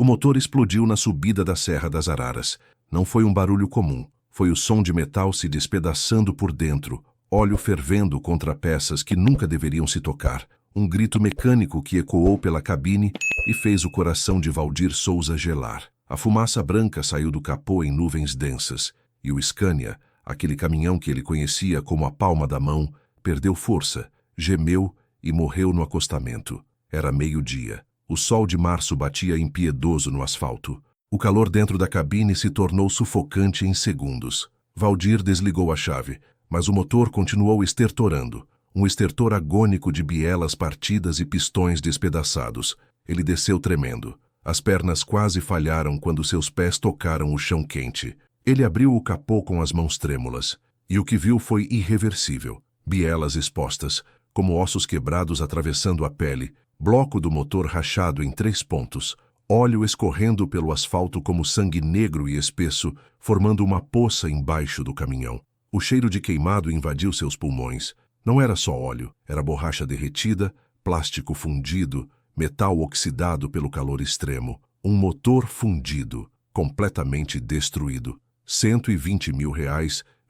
O motor explodiu na subida da Serra das Araras. Não foi um barulho comum. Foi o som de metal se despedaçando por dentro, óleo fervendo contra peças que nunca deveriam se tocar. Um grito mecânico que ecoou pela cabine e fez o coração de Valdir Souza gelar. A fumaça branca saiu do capô em nuvens densas, e o Scania, aquele caminhão que ele conhecia como a palma da mão, perdeu força, gemeu e morreu no acostamento. Era meio-dia. O sol de março batia impiedoso no asfalto. O calor dentro da cabine se tornou sufocante em segundos. Valdir desligou a chave, mas o motor continuou estertorando. Um estertor agônico de bielas partidas e pistões despedaçados. Ele desceu tremendo. As pernas quase falharam quando seus pés tocaram o chão quente. Ele abriu o capô com as mãos trêmulas. E o que viu foi irreversível. Bielas expostas, como ossos quebrados atravessando a pele, bloco do motor rachado em 3 pontos, óleo escorrendo pelo asfalto como sangue negro e espesso, formando uma poça embaixo do caminhão. O cheiro de queimado invadiu seus pulmões. Não era só óleo, era borracha derretida, plástico fundido, metal oxidado pelo calor extremo. Um motor fundido, completamente destruído. R$120 mil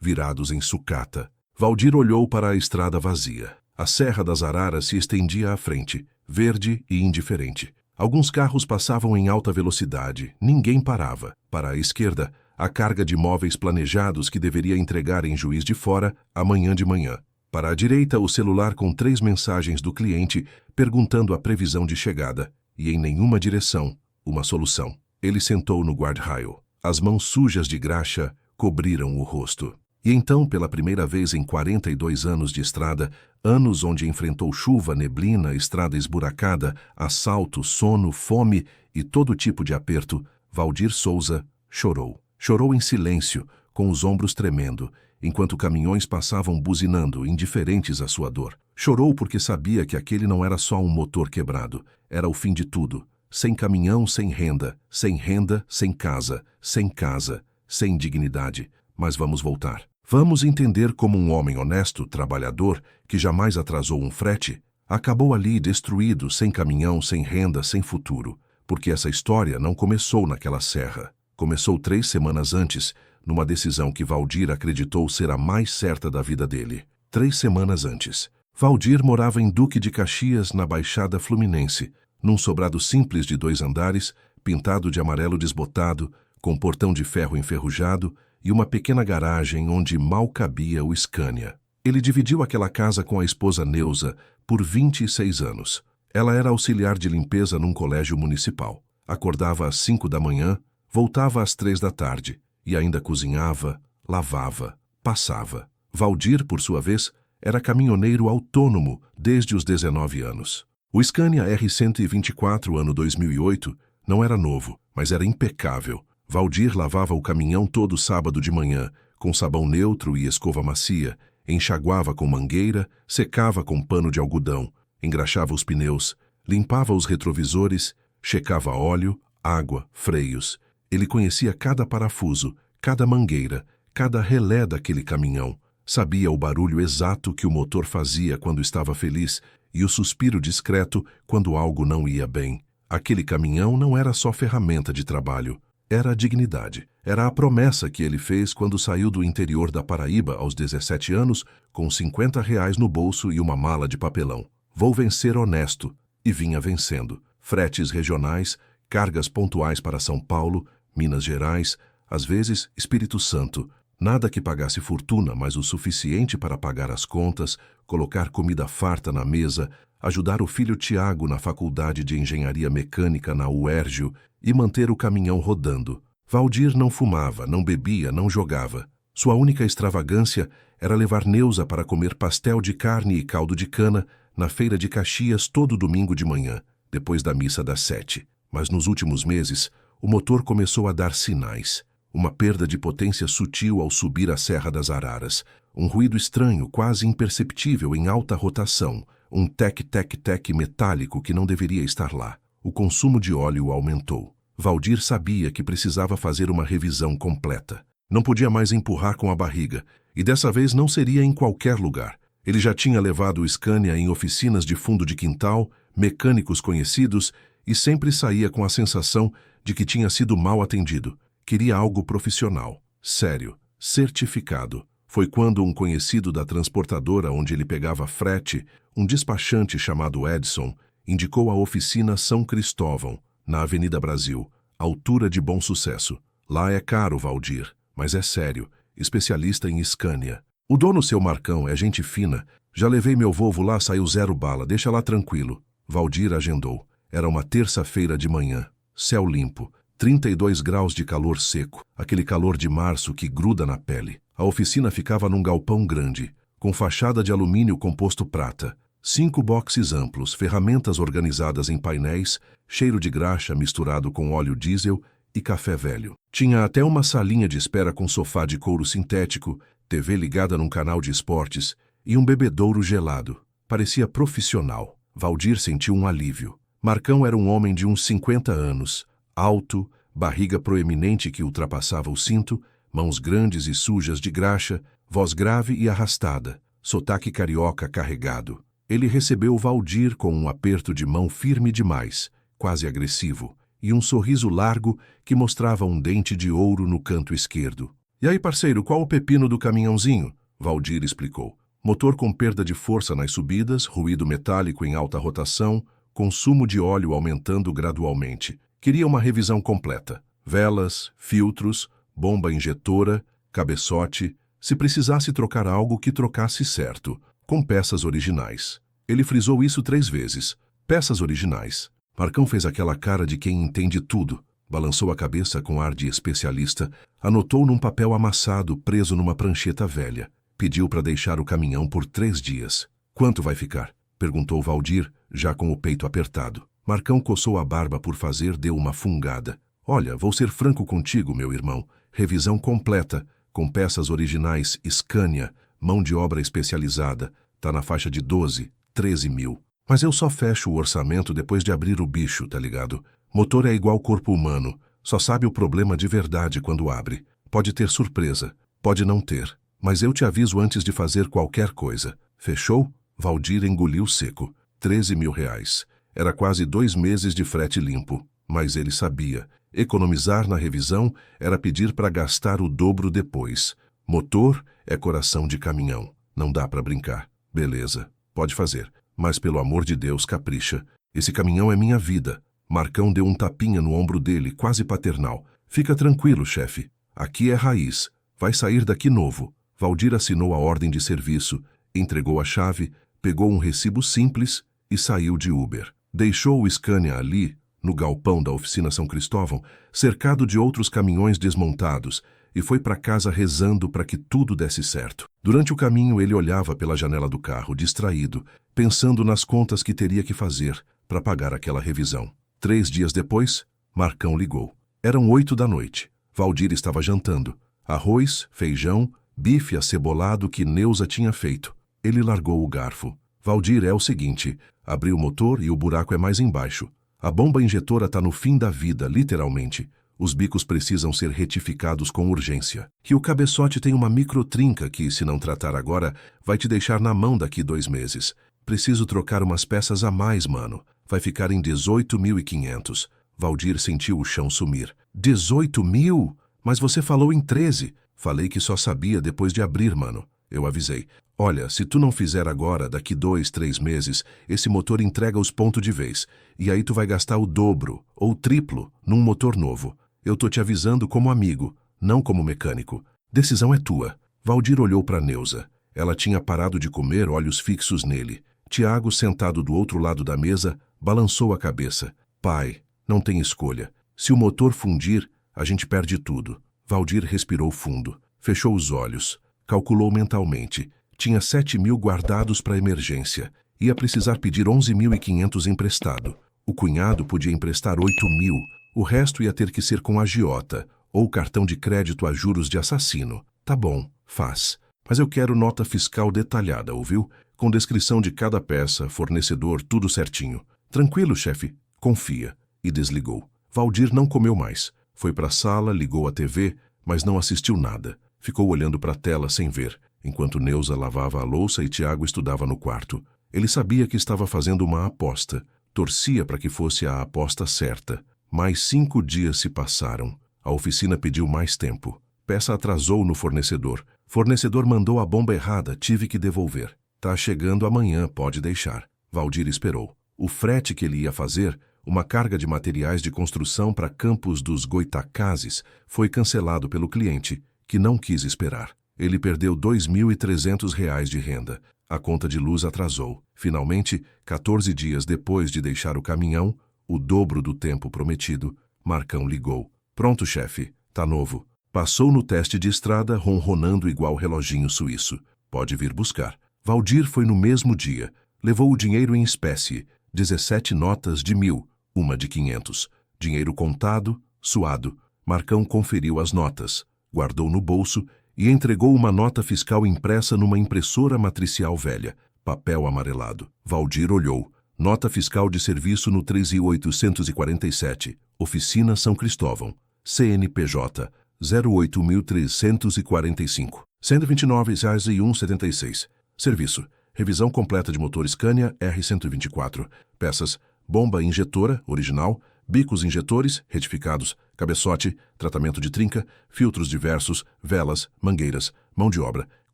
virados em sucata. Valdir olhou para a estrada vazia. A Serra das Araras se estendia à frente, verde e indiferente. Alguns carros passavam em alta velocidade, ninguém parava. Para a esquerda, a carga de móveis planejados que deveria entregar em Juiz de Fora amanhã de manhã. Para a direita, o celular com 3 mensagens do cliente perguntando a previsão de chegada. E em nenhuma direção, uma solução. Ele sentou no guardrail. As mãos sujas de graxa cobriram o rosto. E então, pela primeira vez em 42 anos de estrada, anos onde enfrentou chuva, neblina, estrada esburacada, assalto, sono, fome e todo tipo de aperto, Valdir Souza chorou. Chorou em silêncio, com os ombros tremendo, enquanto caminhões passavam buzinando, indiferentes à sua dor. Chorou porque sabia que aquele não era só um motor quebrado, era o fim de tudo. Sem caminhão, sem renda, sem casa, sem dignidade. Mas vamos voltar. Vamos entender como um homem honesto, trabalhador, que jamais atrasou um frete, acabou ali destruído, sem caminhão, sem renda, sem futuro. Porque essa história não começou naquela serra. Começou 3 semanas antes, numa decisão que Valdir acreditou ser a mais certa da vida dele. 3 semanas antes. Valdir morava em Duque de Caxias, na Baixada Fluminense, num sobrado simples de 2 andares, pintado de amarelo desbotado, com portão de ferro enferrujado e uma pequena garagem onde mal cabia o Scania. Ele dividiu aquela casa com a esposa Neuza por 26 anos. Ela era auxiliar de limpeza num colégio municipal. Acordava às 5 da manhã, voltava às 3 da tarde e ainda cozinhava, lavava, passava. Valdir, por sua vez, era caminhoneiro autônomo desde os 19 anos. O Scania R124 ano 2008 não era novo, mas era impecável. Valdir lavava o caminhão todo sábado de manhã, com sabão neutro e escova macia, enxaguava com mangueira, secava com pano de algodão, engraxava os pneus, limpava os retrovisores, checava óleo, água, freios. Ele conhecia cada parafuso, cada mangueira, cada relé daquele caminhão. Sabia o barulho exato que o motor fazia quando estava feliz e o suspiro discreto quando algo não ia bem. Aquele caminhão não era só ferramenta de trabalho. Era a dignidade. Era a promessa que ele fez quando saiu do interior da Paraíba aos 17 anos, com R$50 no bolso e uma mala de papelão. Vou vencer honesto. E vinha vencendo. Fretes regionais, cargas pontuais para São Paulo, Minas Gerais, às vezes Espírito Santo. Nada que pagasse fortuna, mas o suficiente para pagar as contas, colocar comida farta na mesa, ajudar o filho Tiago na faculdade de engenharia mecânica na UERJ e manter o caminhão rodando. Valdir não fumava, não bebia, não jogava. Sua única extravagância era levar Neuza para comer pastel de carne e caldo de cana na feira de Caxias todo domingo de manhã, depois da missa das 7. Mas nos últimos meses, o motor começou a dar sinais. Uma perda de potência sutil ao subir a Serra das Araras. Um ruído estranho, quase imperceptível em alta rotação. Um tec-tec-tec metálico que não deveria estar lá. O consumo de óleo aumentou. Valdir sabia que precisava fazer uma revisão completa. Não podia mais empurrar com a barriga, e dessa vez não seria em qualquer lugar. Ele já tinha levado o Scania em oficinas de fundo de quintal, mecânicos conhecidos, e sempre saía com a sensação de que tinha sido mal atendido. Queria algo profissional, sério, certificado. Foi quando um conhecido da transportadora onde ele pegava frete, um despachante chamado Edson, indicou a oficina São Cristóvão, na Avenida Brasil, altura de Bom Sucesso. Lá é caro, Valdir, mas é sério, especialista em Scania. O dono, seu Marcão, é gente fina. Já levei meu Volvo lá, saiu 0 bala, deixa lá tranquilo. Valdir agendou. Era uma terça-feira de manhã, céu limpo, 32 graus de calor seco, aquele calor de março que gruda na pele. A oficina ficava num galpão grande, com fachada de alumínio composto prata, 5 boxes amplos, ferramentas organizadas em painéis, cheiro de graxa misturado com óleo diesel e café velho. Tinha até uma salinha de espera com sofá de couro sintético, TV ligada num canal de esportes e um bebedouro gelado. Parecia profissional. Valdir sentiu um alívio. Marcão era um homem de uns 50 anos, alto, barriga proeminente que ultrapassava o cinto, mãos grandes e sujas de graxa, voz grave e arrastada, sotaque carioca carregado. Ele recebeu Valdir com um aperto de mão firme demais, quase agressivo, e um sorriso largo que mostrava um dente de ouro no canto esquerdo. "E aí, parceiro, qual o pepino do caminhãozinho?" Valdir explicou. Motor com perda de força nas subidas, ruído metálico em alta rotação, consumo de óleo aumentando gradualmente. Queria uma revisão completa. Velas, filtros, bomba injetora, cabeçote. Se precisasse trocar algo, que trocasse certo, com peças originais. Ele frisou isso 3 vezes. Peças originais. Marcão fez aquela cara de quem entende tudo. Balançou a cabeça com ar de especialista, anotou num papel amassado preso numa prancheta velha. Pediu para deixar o caminhão por 3 dias. "Quanto vai ficar?" perguntou Valdir, já com o peito apertado. Marcão coçou a barba por fazer, deu uma fungada. "Olha, vou ser franco contigo, meu irmão. Revisão completa, com peças originais Scania, mão de obra especializada. Tá na faixa de 12, 13 mil. Mas eu só fecho o orçamento depois de abrir o bicho, tá ligado? Motor é igual corpo humano, só sabe o problema de verdade quando abre. Pode ter surpresa, pode não ter. Mas eu te aviso antes de fazer qualquer coisa. Fechou?" Valdir engoliu seco. 13 mil reais. Era quase 2 meses de frete limpo. Mas ele sabia. Economizar na revisão era pedir para gastar o dobro depois. Motor é coração de caminhão. Não dá para brincar. "Beleza, pode fazer. Mas pelo amor de Deus, capricha. Esse caminhão é minha vida." Marcão deu um tapinha no ombro dele, quase paternal. "Fica tranquilo, chefe. Aqui é raiz. Vai sair daqui novo." Valdir assinou a ordem de serviço, entregou a chave, pegou um recibo simples e saiu de Uber. Deixou o Scania ali, no galpão da oficina São Cristóvão, cercado de outros caminhões desmontados, e foi para casa rezando para que tudo desse certo. Durante o caminho ele olhava pela janela do carro, distraído, pensando nas contas que teria que fazer para pagar aquela revisão. 3 dias depois, Marcão ligou. Eram 8 da noite. Valdir estava jantando. Arroz, feijão, bife acebolado que Neuza tinha feito. Ele largou o garfo. "Valdir, é o seguinte, abri o motor e o buraco é mais embaixo. A bomba injetora tá no fim da vida, literalmente. Os bicos precisam ser retificados com urgência. E o cabeçote tem uma microtrinca que, se não tratar agora, vai te deixar na mão daqui 2 meses. Preciso trocar umas peças a mais, mano. Vai ficar em 18.500. Valdir sentiu o chão sumir. 18 mil? Mas você falou em 13. Falei que só sabia depois de abrir, mano. Eu avisei. Olha, se tu não fizer agora, daqui 2, 3 meses, esse motor entrega os pontos de vez. E aí tu vai gastar o dobro, ou o triplo, num motor novo. Eu tô te avisando como amigo, não como mecânico. Decisão é tua." Valdir olhou para Neuza. Ela tinha parado de comer, olhos fixos nele. Tiago, sentado do outro lado da mesa, balançou a cabeça. "Pai, não tem escolha. Se o motor fundir, a gente perde tudo." Valdir respirou fundo, fechou os olhos, calculou mentalmente. Tinha 7 mil guardados para emergência. Ia precisar pedir 11.500 emprestado. O cunhado podia emprestar 8 mil. O resto ia ter que ser com agiota, ou cartão de crédito a juros de assassino. "Tá bom, faz. Mas eu quero nota fiscal detalhada, ouviu? Com descrição de cada peça, fornecedor, tudo certinho." "Tranquilo, chefe. Confia." E desligou. Valdir não comeu mais. Foi para a sala, ligou a TV, mas não assistiu nada. Ficou olhando para a tela sem ver, enquanto Neuza lavava a louça e Tiago estudava no quarto. Ele sabia que estava fazendo uma aposta. Torcia para que fosse a aposta certa, Mais 5 dias se passaram. A oficina pediu mais tempo. Peça atrasou no fornecedor. Fornecedor mandou a bomba errada, tive que devolver. Tá chegando amanhã, pode deixar. Valdir esperou. O frete que ele ia fazer, uma carga de materiais de construção para Campos dos Goitacazes, foi cancelado pelo cliente, que não quis esperar. Ele perdeu R$ 2.300 de renda. A conta de luz atrasou. Finalmente, 14 dias depois de deixar o caminhão, o dobro do tempo prometido, Marcão ligou. Pronto, chefe, tá novo. Passou no teste de estrada ronronando igual reloginho suíço. Pode vir buscar. Valdir foi no mesmo dia. Levou o dinheiro em espécie, 17 notas de 1.000, uma de 500. Dinheiro contado, suado. Marcão conferiu as notas, guardou no bolso e entregou uma nota fiscal impressa numa impressora matricial velha, papel amarelado. Valdir olhou. Nota fiscal de serviço no 13.847, Oficina São Cristóvão, CNPJ 08.345, R$ 129,0176. Serviço: revisão completa de motor Scania R124, peças: bomba injetora, original, bicos injetores, retificados, cabeçote, tratamento de trinca, filtros diversos, velas, mangueiras, mão de obra,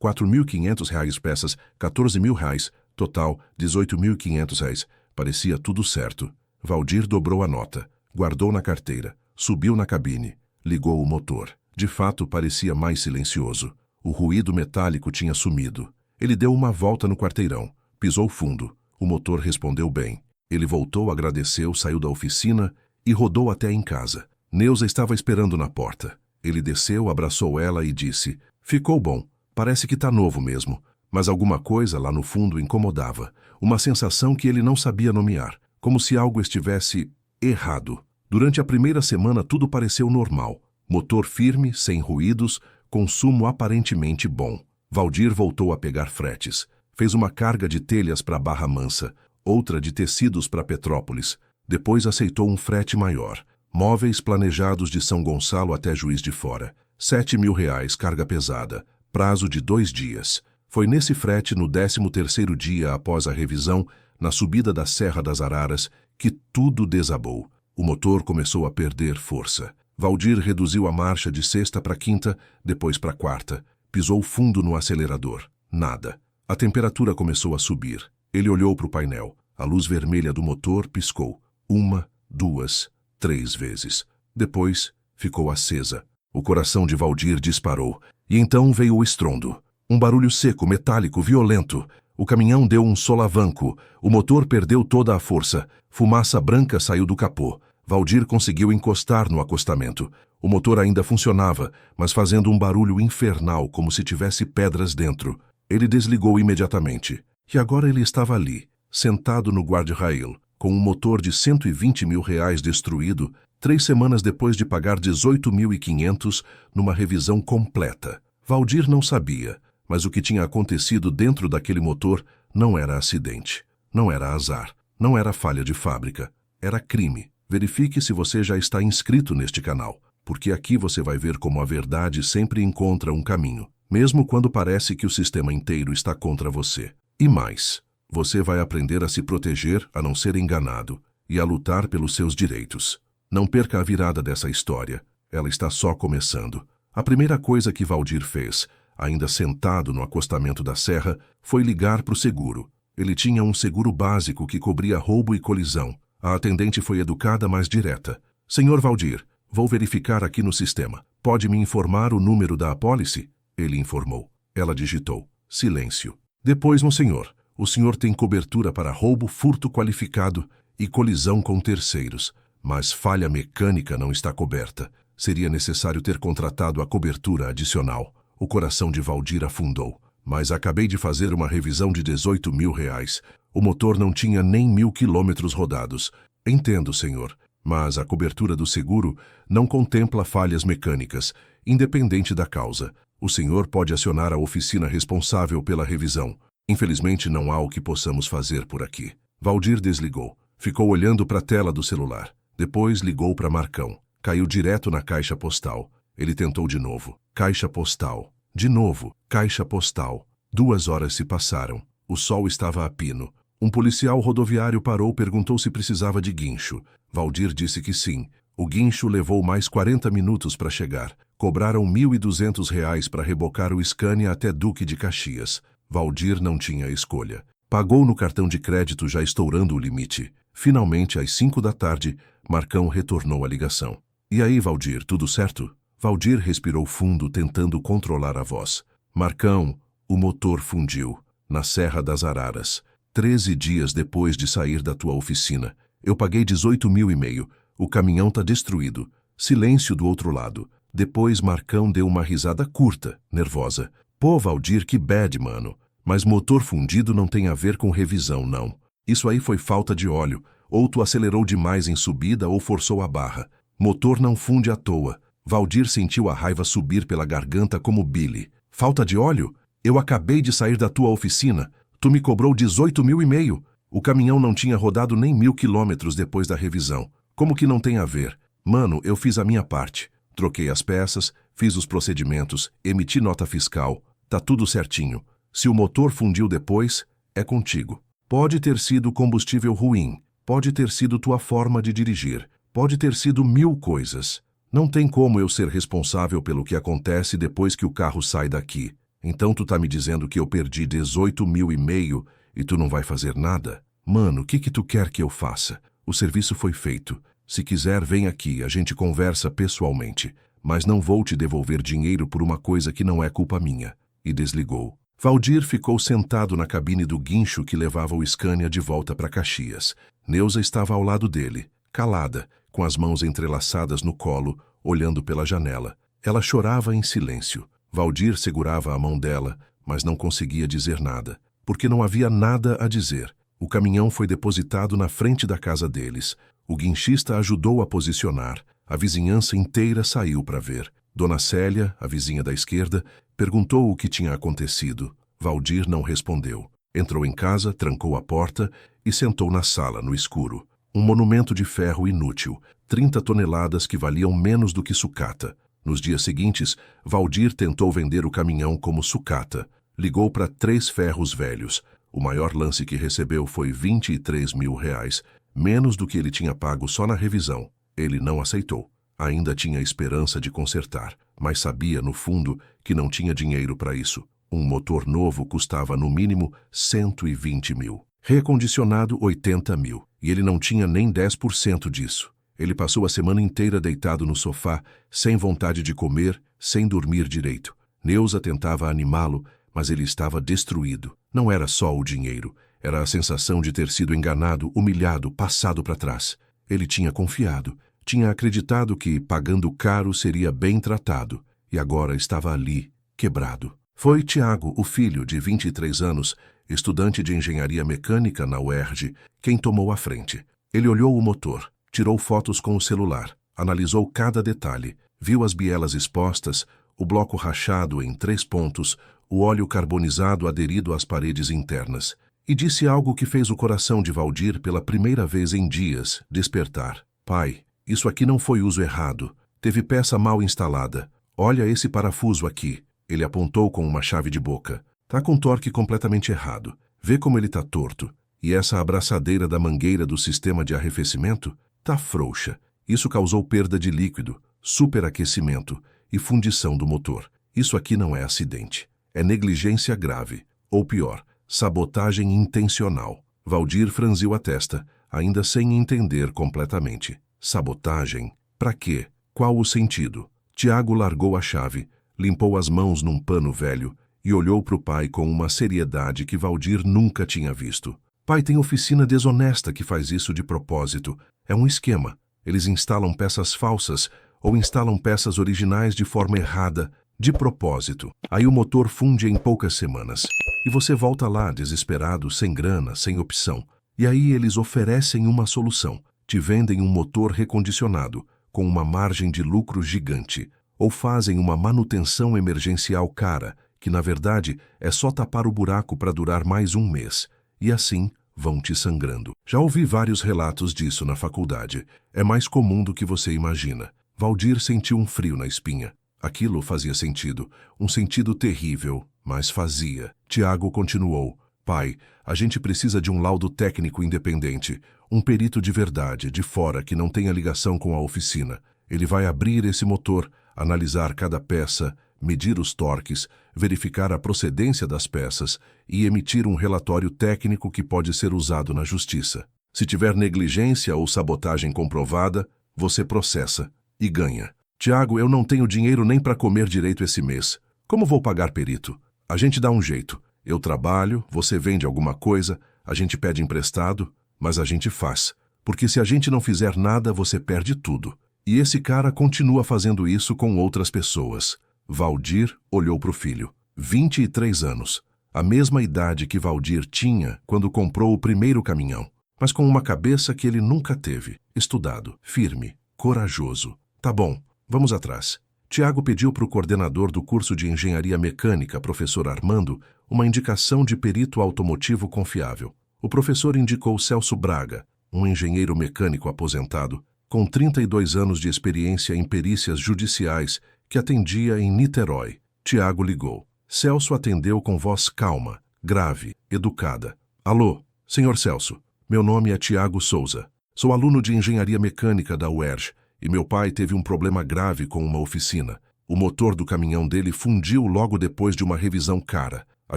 R$ 4.500 peças, R$ 14.000, total R$ 18.500. Parecia tudo certo. Valdir dobrou a nota, guardou na carteira, subiu na cabine, ligou o motor. De fato, parecia mais silencioso. O ruído metálico tinha sumido. Ele deu uma volta no quarteirão, pisou fundo. O motor respondeu bem. Ele voltou, agradeceu, saiu da oficina e rodou até em casa. Neuza estava esperando na porta. Ele desceu, abraçou ela e disse: "Ficou bom. Parece que tá novo mesmo." Mas alguma coisa lá no fundo incomodava. Uma sensação que ele não sabia nomear, como se algo estivesse errado. Durante a primeira semana tudo pareceu normal. Motor firme, sem ruídos, consumo aparentemente bom. Valdir voltou a pegar fretes. Fez uma carga de telhas para Barra Mansa, outra de tecidos para Petrópolis. Depois aceitou um frete maior. Móveis planejados de São Gonçalo até Juiz de Fora. R$ 7.000, carga pesada. Prazo de 2 dias. Foi nesse frete, no 13º dia após a revisão, na subida da Serra das Araras, que tudo desabou. O motor começou a perder força. Valdir reduziu a marcha de sexta para quinta, depois para quarta. Pisou fundo no acelerador. Nada. A temperatura começou a subir. Ele olhou para o painel. A luz vermelha do motor piscou. 1, 2, 3 vezes. Depois, ficou acesa. O coração de Valdir disparou. E então veio o estrondo. Um barulho seco, metálico, violento. O caminhão deu um solavanco. O motor perdeu toda a força. Fumaça branca saiu do capô. Valdir conseguiu encostar no acostamento. O motor ainda funcionava, mas fazendo um barulho infernal, como se tivesse pedras dentro. Ele desligou imediatamente. E agora ele estava ali, sentado no guarda-rail, com um motor de R$ 120.000 destruído, 3 semanas depois de pagar 18.500 numa revisão completa. Valdir não sabia, mas o que tinha acontecido dentro daquele motor não era acidente, não era azar, não era falha de fábrica, era crime. Verifique se você já está inscrito neste canal, porque aqui você vai ver como a verdade sempre encontra um caminho, mesmo quando parece que o sistema inteiro está contra você. E mais, você vai aprender a se proteger, a não ser enganado, e a lutar pelos seus direitos. Não perca a virada dessa história, ela está só começando. A primeira coisa que Valdir fez, ainda sentado no acostamento da serra, foi ligar para o seguro. Ele tinha um seguro básico que cobria roubo e colisão. A atendente foi educada, mas direta. "Senhor Valdir, vou verificar aqui no sistema. Pode me informar o número da apólice?" Ele informou. Ela digitou. Silêncio. "Depois, monsenhor, o senhor tem cobertura para roubo, furto qualificado e colisão com terceiros, mas falha mecânica não está coberta. Seria necessário ter contratado a cobertura adicional." O coração de Valdir afundou. "Mas acabei de fazer uma revisão de R$ 18.000. O motor não tinha nem 1.000 quilômetros rodados." "Entendo, senhor, mas a cobertura do seguro não contempla falhas mecânicas, independente da causa. O senhor pode acionar a oficina responsável pela revisão. Infelizmente, não há o que possamos fazer por aqui." Valdir desligou. Ficou olhando para a tela do celular. Depois ligou para Marcão. Caiu direto na caixa postal. Ele tentou de novo. Caixa postal. De novo, caixa postal. 2 horas se passaram. O sol estava a pino. Um policial rodoviário parou, perguntou se precisava de guincho. Valdir disse que sim. O guincho levou mais 40 minutos para chegar. Cobraram R$ 1.200 para rebocar o Scania até Duque de Caxias. Valdir não tinha escolha. Pagou no cartão de crédito já estourando o limite. Finalmente, às 5 da tarde, Marcão retornou a ligação. E aí, Valdir, tudo certo? Valdir respirou fundo, tentando controlar a voz. Marcão, o motor fundiu, na Serra das Araras. 13 dias depois de sair da tua oficina. Eu paguei 18.500. O caminhão tá destruído. Silêncio do outro lado. Depois Marcão deu uma risada curta, nervosa. Pô, Valdir, que bad, mano. Mas motor fundido não tem a ver com revisão, não. Isso aí foi falta de óleo. Ou tu acelerou demais em subida ou forçou a barra. Motor não funde à toa. Valdir sentiu a raiva subir pela garganta como Billy. Falta de óleo? Eu acabei de sair da tua oficina. Tu me cobrou 18.500. O caminhão não tinha rodado nem 1.000 quilômetros depois da revisão. Como que não tem a ver? Mano, eu fiz a minha parte. Troquei as peças, fiz os procedimentos, emiti nota fiscal. Tá tudo certinho. Se o motor fundiu depois, é contigo. Pode ter sido combustível ruim. Pode ter sido tua forma de dirigir. Pode ter sido 1000 coisas. Não tem como eu ser responsável pelo que acontece depois que o carro sai daqui. Então tu tá me dizendo que eu perdi 18.500 e tu não vai fazer nada? Mano, o que tu quer que eu faça? O serviço foi feito. Se quiser, vem aqui, a gente conversa pessoalmente. Mas não vou te devolver dinheiro por uma coisa que não é culpa minha. E desligou. Valdir ficou sentado na cabine do guincho que levava o Scania de volta para Caxias. Neuza estava ao lado dele, calada, com as mãos entrelaçadas no colo, olhando pela janela. Ela chorava em silêncio. Valdir segurava a mão dela, mas não conseguia dizer nada, porque não havia nada a dizer. O caminhão foi depositado na frente da casa deles. O guinchista ajudou a posicionar. A vizinhança inteira saiu para ver. Dona Célia, a vizinha da esquerda, perguntou o que tinha acontecido. Valdir não respondeu. Entrou em casa, trancou a porta e sentou na sala, no escuro. Um monumento de ferro inútil, 30 toneladas que valiam menos do que sucata. Nos dias seguintes, Valdir tentou vender o caminhão como sucata. Ligou para 3 ferros velhos. O maior lance que recebeu foi R$ 23.000, menos do que ele tinha pago só na revisão. Ele não aceitou. Ainda tinha esperança de consertar, mas sabia, no fundo, que não tinha dinheiro para isso. Um motor novo custava, no mínimo, 120.000. Recondicionado, 80.000. E ele não tinha nem 10% disso. Ele passou a semana inteira deitado no sofá, sem vontade de comer, sem dormir direito. Neuza tentava animá-lo, mas ele estava destruído. Não era só o dinheiro. Era a sensação de ter sido enganado, humilhado, passado para trás. Ele tinha confiado. Tinha acreditado que, pagando caro, seria bem tratado. E agora estava ali, quebrado. Foi Tiago, o filho, de 23 anos, estudante de engenharia mecânica na UERJ, quem tomou a frente. Ele olhou o motor, tirou fotos com o celular, analisou cada detalhe, viu as bielas expostas, o bloco rachado em 3 pontos, o óleo carbonizado aderido às paredes internas, e disse algo que fez o coração de Valdir pela primeira vez em dias despertar. Pai, isso aqui não foi uso errado. Teve peça mal instalada. Olha esse parafuso aqui. Ele apontou com uma chave de boca. Tá com torque completamente errado. Vê como ele tá torto. E essa abraçadeira da mangueira do sistema de arrefecimento tá frouxa. Isso causou perda de líquido, superaquecimento e fundição do motor. Isso aqui não é acidente. É negligência grave. Ou pior, sabotagem intencional. Valdir franziu a testa, ainda sem entender completamente. Sabotagem? Pra quê? Qual o sentido? Tiago largou a chave, limpou as mãos num pano velho e olhou para o pai com uma seriedade que Valdir nunca tinha visto. Pai, tem oficina desonesta que faz isso de propósito. É um esquema. Eles instalam peças falsas ou instalam peças originais de forma errada, de propósito. Aí o motor funde em poucas semanas. E você volta lá, desesperado, sem grana, sem opção. E aí eles oferecem uma solução. Te vendem um motor recondicionado, com uma margem de lucro gigante, ou fazem uma manutenção emergencial cara, que na verdade é só tapar o buraco para durar mais um mês, e assim vão te sangrando. Já ouvi vários relatos disso na faculdade. É mais comum do que você imagina. Valdir sentiu um frio na espinha. Aquilo fazia sentido, um sentido terrível, mas fazia. Tiago continuou. Pai, a gente precisa de um laudo técnico independente, Um perito de verdade, de fora, que não tenha ligação com a oficina. Ele vai abrir esse motor, analisar cada peça, medir os torques, verificar a procedência das peças e emitir um relatório técnico que pode ser usado na justiça. Se tiver negligência ou sabotagem comprovada, você processa e ganha. Tiago, eu não tenho dinheiro nem para comer direito esse mês. Como vou pagar perito? A gente dá um jeito. Eu trabalho, você vende alguma coisa, a gente pede emprestado, mas a gente faz. Porque se a gente não fizer nada, você perde tudo. E esse cara continua fazendo isso com outras pessoas. Valdir olhou para o filho. 23 anos. A mesma idade que Valdir tinha quando comprou o primeiro caminhão. Mas com uma cabeça que ele nunca teve. Estudado, firme, corajoso. Tá bom, vamos atrás. Tiago pediu para o coordenador do curso de engenharia mecânica, professor Armando, uma indicação de perito automotivo confiável. O professor indicou Celso Braga, um engenheiro mecânico aposentado, com 32 anos de experiência em perícias judiciais, que atendia em Niterói. Tiago ligou. Celso atendeu com voz calma, grave, educada. Alô, senhor Celso. Meu nome é Tiago Souza. Sou aluno de engenharia mecânica da UERJ e meu pai teve um problema grave com uma oficina. O motor do caminhão dele fundiu logo depois de uma revisão cara. A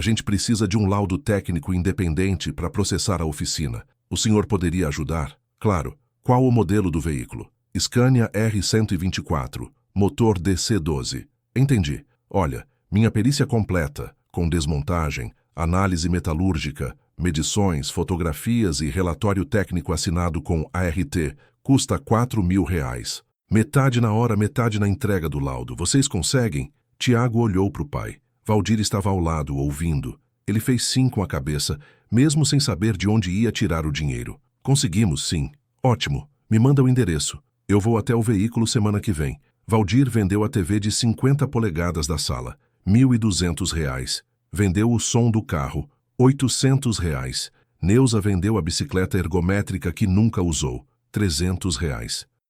gente precisa de um laudo técnico independente para processar a oficina. O senhor poderia ajudar? Claro. Qual o modelo do veículo? Scania R124, motor DC12. Entendi. Olha, minha perícia completa, com desmontagem, análise metalúrgica, medições, fotografias e relatório técnico assinado com ART, custa R$ 4.000. Metade na hora, metade na entrega do laudo. Vocês conseguem? Tiago olhou para o pai. Valdir estava ao lado, ouvindo. Ele fez sim com a cabeça, mesmo sem saber de onde ia tirar o dinheiro. Conseguimos, sim. Ótimo. Me manda o endereço. Eu vou até o veículo semana que vem. Valdir vendeu a TV de 50 polegadas da sala. R$ 1.200. Vendeu o som do carro. R$ 800. Neuza vendeu a bicicleta ergométrica que nunca usou. R$ 300.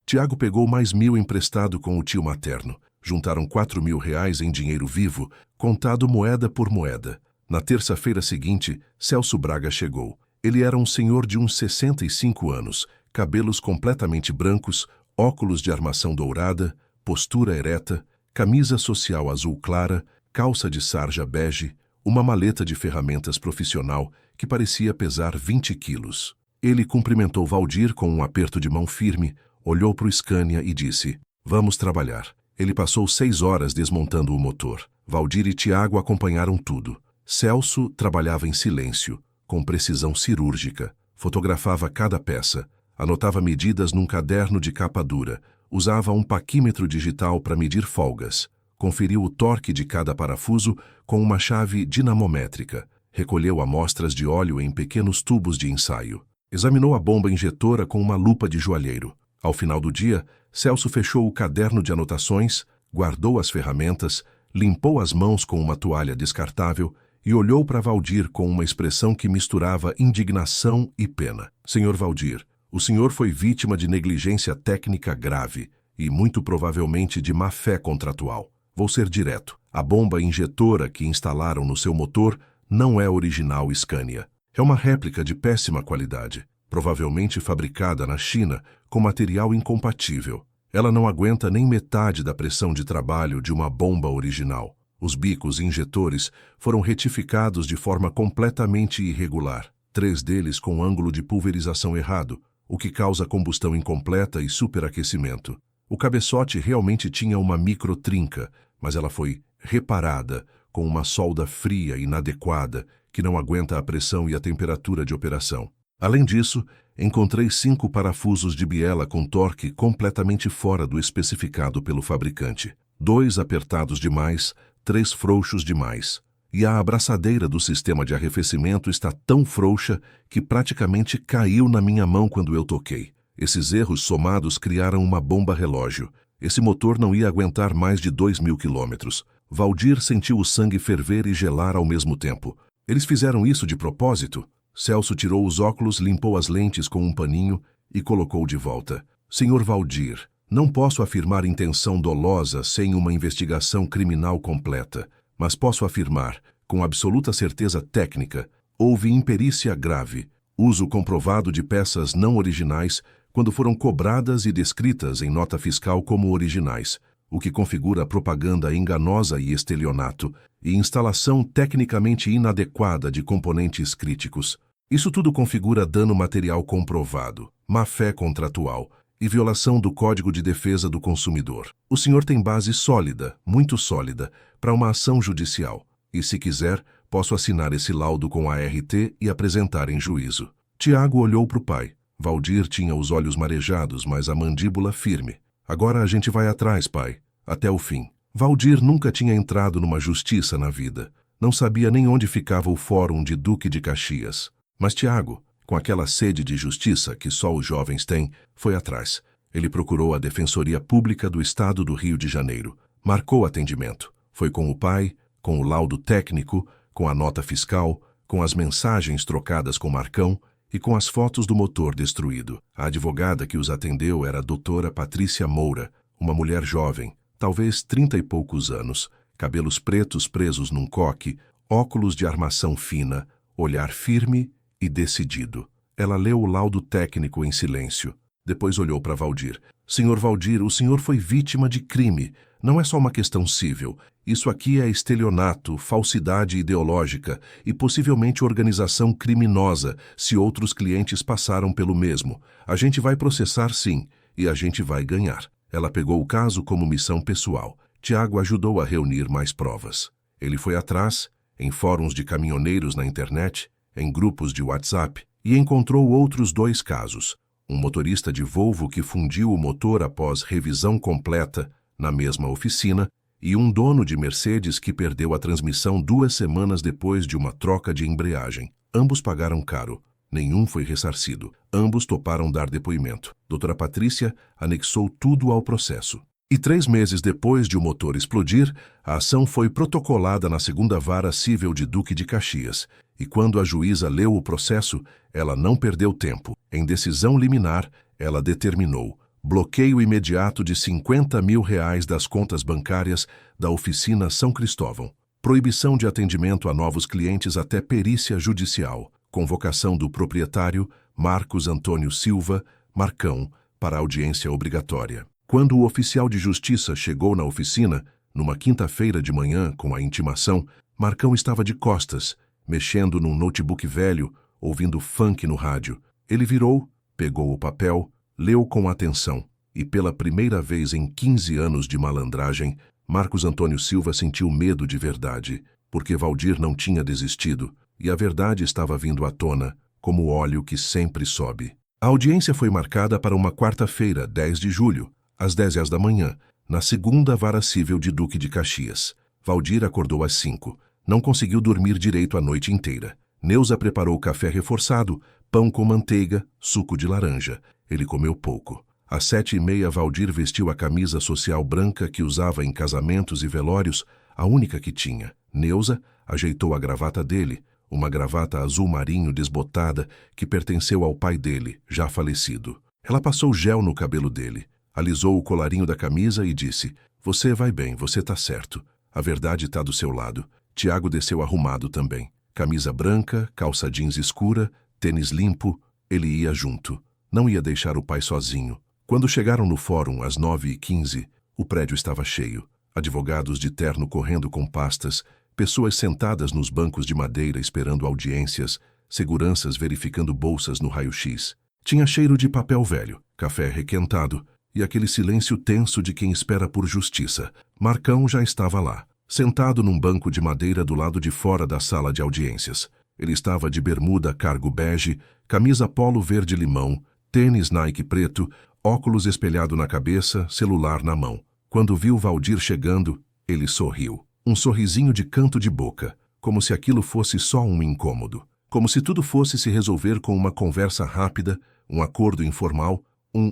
Tiago pegou mais 1.000 emprestado com o tio materno. Juntaram R$ 4.000 em dinheiro vivo, contado moeda por moeda. Na terça-feira seguinte, Celso Braga chegou. Ele era um senhor de uns 65 anos, cabelos completamente brancos, óculos de armação dourada, postura ereta, camisa social azul clara, calça de sarja bege, uma maleta de ferramentas profissional que parecia pesar 20 quilos. Ele cumprimentou Valdir com um aperto de mão firme, olhou para o Scania e disse: "Vamos trabalhar." Ele passou 6 horas desmontando o motor. Valdir e Tiago acompanharam tudo. Celso trabalhava em silêncio, com precisão cirúrgica. Fotografava cada peça, anotava medidas num caderno de capa dura, usava um paquímetro digital para medir folgas, conferiu o torque de cada parafuso com uma chave dinamométrica, recolheu amostras de óleo em pequenos tubos de ensaio, examinou a bomba injetora com uma lupa de joalheiro. Ao final do dia, Celso fechou o caderno de anotações, guardou as ferramentas, limpou as mãos com uma toalha descartável e olhou para Valdir com uma expressão que misturava indignação e pena. "Senhor Valdir, o senhor foi vítima de negligência técnica grave e, muito provavelmente, de má-fé contratual. Vou ser direto. A bomba injetora que instalaram no seu motor não é original Scania. É uma réplica de péssima qualidade, provavelmente fabricada na China com material incompatível. Ela não aguenta nem metade da pressão de trabalho de uma bomba original. Os bicos injetores foram retificados de forma completamente irregular, 3 deles com ângulo de pulverização errado, o que causa combustão incompleta e superaquecimento. O cabeçote realmente tinha uma microtrinca, mas ela foi reparada com uma solda fria inadequada que não aguenta a pressão e a temperatura de operação. Além disso, encontrei 5 parafusos de biela com torque completamente fora do especificado pelo fabricante. 2 apertados demais, 3 frouxos demais. E a abraçadeira do sistema de arrefecimento está tão frouxa que praticamente caiu na minha mão quando eu toquei. Esses erros somados criaram uma bomba relógio. Esse motor não ia aguentar mais de 2.000 quilômetros. Valdir sentiu o sangue ferver e gelar ao mesmo tempo. Eles fizeram isso de propósito? Celso tirou os óculos, limpou as lentes com um paninho e colocou de volta. "Senhor Valdir, não posso afirmar intenção dolosa sem uma investigação criminal completa, mas posso afirmar, com absoluta certeza técnica, houve imperícia grave. Uso comprovado de peças não originais quando foram cobradas e descritas em nota fiscal como originais, o que configura propaganda enganosa e estelionato, e instalação tecnicamente inadequada de componentes críticos. Isso tudo configura dano material comprovado, má-fé contratual e violação do Código de Defesa do Consumidor. O senhor tem base sólida, muito sólida, para uma ação judicial, e se quiser, posso assinar esse laudo com a ART e apresentar em juízo. Tiago olhou para o pai. Valdir tinha os olhos marejados, mas a mandíbula firme. Agora a gente vai atrás, pai, até o fim. Valdir nunca tinha entrado numa justiça na vida. Não sabia nem onde ficava o fórum de Duque de Caxias. Mas Tiago, com aquela sede de justiça que só os jovens têm, foi atrás. Ele procurou a Defensoria Pública do Estado do Rio de Janeiro. Marcou atendimento. Foi com o pai, com o laudo técnico, com a nota fiscal, com as mensagens trocadas com Marcão e com as fotos do motor destruído. A advogada que os atendeu era a doutora Patrícia Moura, uma mulher jovem, talvez 30 e poucos anos, cabelos pretos presos num coque, óculos de armação fina, olhar firme e decidido. Ela leu o laudo técnico em silêncio. Depois olhou para Valdir. Senhor Valdir, o senhor foi vítima de crime. Não é só uma questão civil. Isso aqui é estelionato, falsidade ideológica e possivelmente organização criminosa, se outros clientes passaram pelo mesmo. A gente vai processar sim, e a gente vai ganhar. Ela pegou o caso como missão pessoal. Tiago ajudou a reunir mais provas. Ele foi atrás, em fóruns de caminhoneiros na internet, em grupos de WhatsApp, e encontrou outros 2 casos. Um motorista de Volvo que fundiu o motor após revisão completa na mesma oficina e um dono de Mercedes que perdeu a transmissão 2 semanas depois de uma troca de embreagem. Ambos pagaram caro. Nenhum foi ressarcido. Ambos toparam dar depoimento. Doutora Patrícia anexou tudo ao processo. E 3 meses depois de o motor explodir, a ação foi protocolada na 2ª Vara Cível de Duque de Caxias. E quando a juíza leu o processo, ela não perdeu tempo. Em decisão liminar, ela determinou bloqueio imediato de R$50 mil das contas bancárias da oficina São Cristóvão, proibição de atendimento a novos clientes até perícia judicial, convocação do proprietário, Marcos Antônio Silva, Marcão, para audiência obrigatória. Quando o oficial de justiça chegou na oficina, numa quinta-feira de manhã com a intimação, Marcão estava de costas, mexendo num notebook velho, ouvindo funk no rádio. Ele virou, pegou o papel, leu com atenção e, pela primeira vez em 15 anos de malandragem, Marcos Antônio Silva sentiu medo de verdade, porque Valdir não tinha desistido e a verdade estava vindo à tona, como o óleo que sempre sobe. A audiência foi marcada para uma quarta-feira, 10 de julho, às 10 horas da manhã, na 2ª Vara Cível de Duque de Caxias. Valdir acordou às 5. Não conseguiu dormir direito a noite inteira. Neuza preparou café reforçado, pão com manteiga, suco de laranja. Ele comeu pouco. Às 7h30, Valdir vestiu a camisa social branca que usava em casamentos e velórios, a única que tinha. Neuza ajeitou a gravata dele, uma gravata azul marinho desbotada que pertenceu ao pai dele, já falecido. Ela passou gel no cabelo dele, alisou o colarinho da camisa e disse: "Você vai bem, você tá certo. A verdade tá do seu lado." Tiago desceu arrumado também. Camisa branca, calça jeans escura, tênis limpo. Ele ia junto. Não ia deixar o pai sozinho. Quando chegaram no fórum às 9h15, o prédio estava cheio. Advogados de terno correndo com pastas, pessoas sentadas nos bancos de madeira esperando audiências, seguranças verificando bolsas no raio-x. Tinha cheiro de papel velho, café requentado e aquele silêncio tenso de quem espera por justiça. Marcão já estava lá, sentado num banco de madeira do lado de fora da sala de audiências. Ele estava de bermuda cargo bege, camisa polo verde-limão, tênis Nike preto, óculos espelhado na cabeça, celular na mão. Quando viu Valdir chegando, ele sorriu. Um sorrisinho de canto de boca, como se aquilo fosse só um incômodo. Como se tudo fosse se resolver com uma conversa rápida, um acordo informal,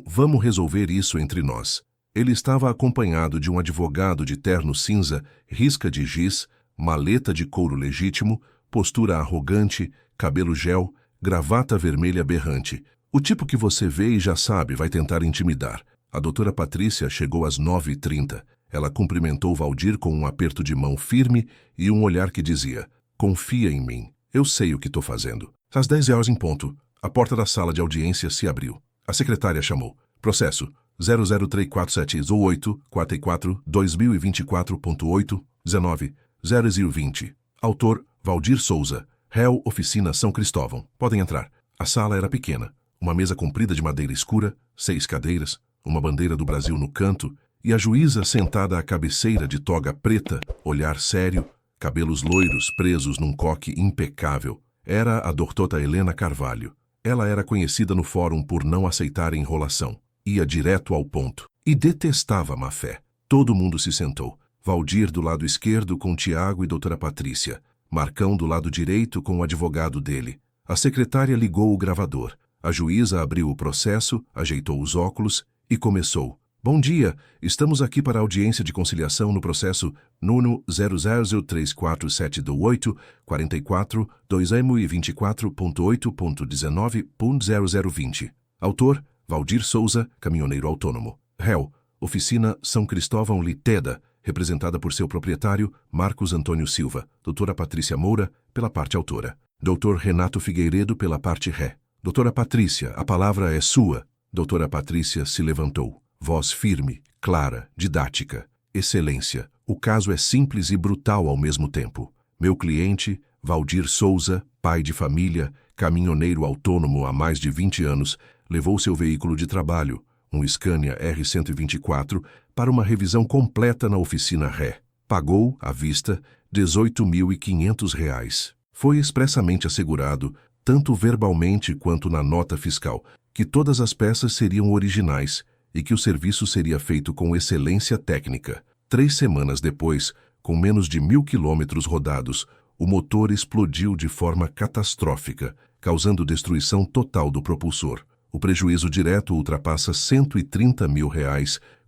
vamos resolver isso entre nós. Ele estava acompanhado de um advogado de terno cinza, risca de giz, maleta de couro legítimo, postura arrogante, cabelo gel, gravata vermelha berrante. O tipo que você vê e já sabe vai tentar intimidar. A doutora Patrícia chegou às 9h30. Ela cumprimentou Valdir com um aperto de mão firme e um olhar que dizia: "Confia em mim. Eu sei o que estou fazendo." Às 10 horas em ponto, A porta da sala de audiência se abriu. A secretária chamou. Processo 0034718-44-2024.8-19-0020. Autor Valdir Souza. Réu Oficina São Cristóvão. Podem entrar. A sala era pequena. Uma mesa comprida de madeira escura, 6 cadeiras, uma bandeira do Brasil no canto e a juíza sentada à cabeceira de toga preta, olhar sério, cabelos loiros presos num coque impecável. Era a doutora Helena Carvalho. Ela era conhecida no fórum por não aceitar enrolação. Ia direto ao ponto. E detestava a má-fé. Todo mundo se sentou. Valdir do lado esquerdo com Tiago e doutora Patrícia. Marcão do lado direito com o advogado dele. A secretária ligou o gravador. A juíza abriu o processo, ajeitou os óculos e começou. Bom dia, estamos aqui para a audiência de conciliação no processo número 0003478-44-2024.8.19.0020. Autor, Valdir Souza, caminhoneiro autônomo. Réu, Oficina São Cristóvão Liteda, representada por seu proprietário, Marcos Antônio Silva. Doutora Patrícia Moura, pela parte autora. Doutor Renato Figueiredo, pela parte ré. Doutora Patrícia, a palavra é sua. Doutora Patrícia se levantou. Voz firme, clara, didática. Excelência, o caso é simples e brutal ao mesmo tempo. Meu cliente, Valdir Souza, pai de família, caminhoneiro autônomo há mais de 20 anos, levou seu veículo de trabalho, um Scania R124, para uma revisão completa na oficina ré. Pagou, à vista, R$ 18.500. Foi expressamente assegurado, tanto verbalmente quanto na nota fiscal, que todas as peças seriam originais e que o serviço seria feito com excelência técnica. 3 semanas depois, com menos de 1.000 quilômetros rodados, o motor explodiu de forma catastrófica, causando destruição total do propulsor. O prejuízo direto ultrapassa R$ 130 mil,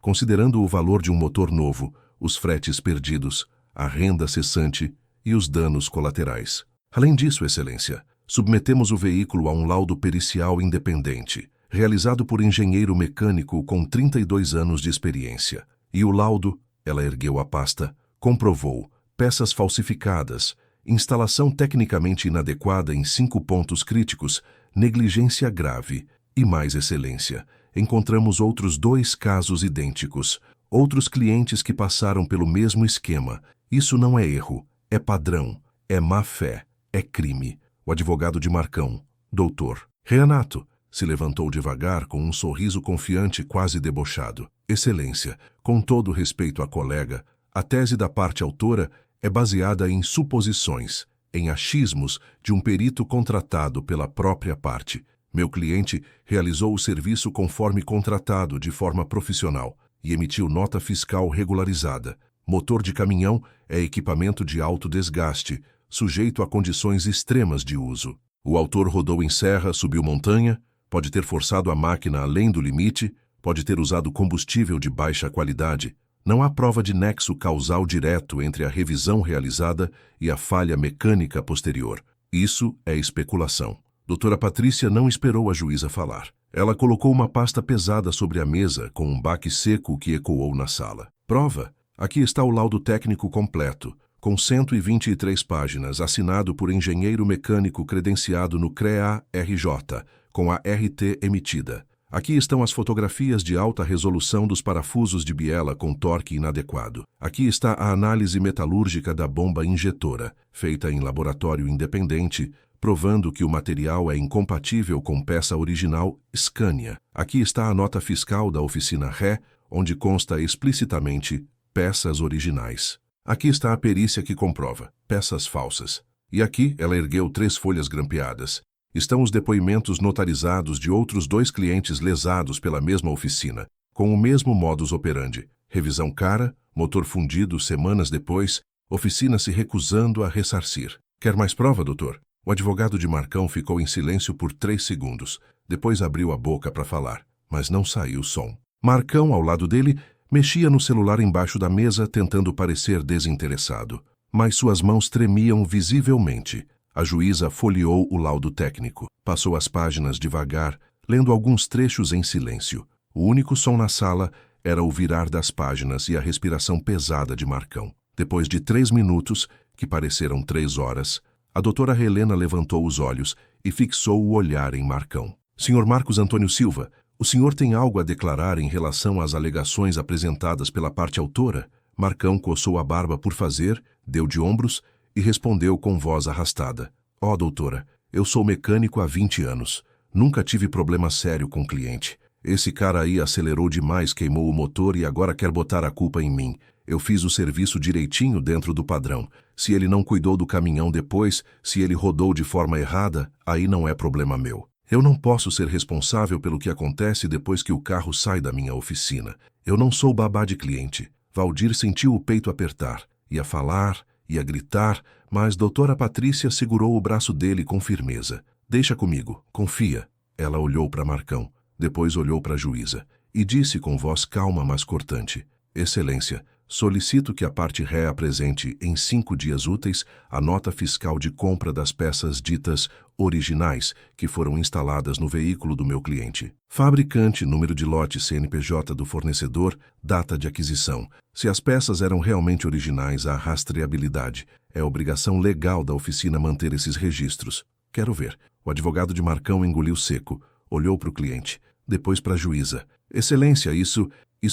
considerando o valor de um motor novo, os fretes perdidos, a renda cessante e os danos colaterais. Além disso, Excelência, submetemos o veículo a um laudo pericial independente, realizado por engenheiro mecânico com 32 anos de experiência. E o laudo, ela ergueu a pasta, comprovou peças falsificadas, instalação tecnicamente inadequada em 5 pontos críticos, negligência grave e mais Excelência. Encontramos outros 2 casos idênticos, outros clientes que passaram pelo mesmo esquema. Isso não é erro, é padrão, é má-fé, é crime. O advogado de Marcão, doutor Renato, se levantou devagar com um sorriso confiante quase debochado. Excelência, com todo respeito à colega, a tese da parte autora é baseada em suposições, em achismos de um perito contratado pela própria parte. Meu cliente realizou o serviço conforme contratado de forma profissional e emitiu nota fiscal regularizada. Motor de caminhão é equipamento de alto desgaste, sujeito a condições extremas de uso. O autor rodou em serra, subiu montanha, pode ter forçado a máquina além do limite, pode ter usado combustível de baixa qualidade. Não há prova de nexo causal direto entre a revisão realizada e a falha mecânica posterior. Isso é especulação. Doutora Patrícia não esperou a juíza falar. Ela colocou uma pasta pesada sobre a mesa com um baque seco que ecoou na sala. Prova? Aqui está o laudo técnico completo, com 123 páginas, assinado por engenheiro mecânico credenciado no CREA-RJ, com a RT emitida. Aqui estão as fotografias de alta resolução dos parafusos de biela com torque inadequado. Aqui está a análise metalúrgica da bomba injetora, feita em laboratório independente, provando que o material é incompatível com peça original Scania. Aqui está a nota fiscal da oficina ré, onde consta explicitamente peças originais. Aqui está a perícia que comprova peças falsas. E aqui ela ergueu 3 folhas grampeadas. Estão os depoimentos notarizados de outros 2 clientes lesados pela mesma oficina, com o mesmo modus operandi. Revisão cara, motor fundido semanas depois, oficina se recusando a ressarcir. Quer mais prova, doutor? O advogado de Marcão ficou em silêncio por 3 segundos. Depois abriu a boca para falar, mas não saiu som. Marcão, ao lado dele, mexia no celular embaixo da mesa, tentando parecer desinteressado. Mas suas mãos tremiam visivelmente. A juíza folheou o laudo técnico. Passou as páginas devagar, lendo alguns trechos em silêncio. O único som na sala era o virar das páginas e a respiração pesada de Marcão. Depois de 3 minutos, que pareceram 3 horas, A doutora Helena levantou os olhos e fixou o olhar em Marcão. Senhor Marcos Antônio Silva, o senhor tem algo a declarar em relação às alegações apresentadas pela parte autora? Marcão coçou a barba por fazer, deu de ombros e respondeu com voz arrastada. Ó, doutora, eu sou mecânico há 20 anos. Nunca tive problema sério com cliente. Esse cara aí acelerou demais, queimou o motor e agora quer botar a culpa em mim. Eu fiz o serviço direitinho dentro do padrão. Se ele não cuidou do caminhão depois, se ele rodou de forma errada, aí não é problema meu. Eu não posso ser responsável pelo que acontece depois que o carro sai da minha oficina. Eu não sou babá de cliente. Valdir sentiu o peito apertar. Ia falar, ia gritar, mas doutora Patrícia segurou o braço dele com firmeza. Deixa comigo, confia. Ela olhou para Marcão, depois olhou para a juíza e disse com voz calma mas cortante. Excelência, solicito que a parte ré apresente em 5 dias úteis a nota fiscal de compra das peças ditas originais que foram instaladas no veículo do meu cliente. Fabricante, número de lote CNPJ do fornecedor, data de aquisição. Se as peças eram realmente originais, a rastreabilidade. É obrigação legal da oficina manter esses registros. Quero ver. O advogado de Marcão engoliu seco, olhou para o cliente, depois para a juíza. Excelência, isso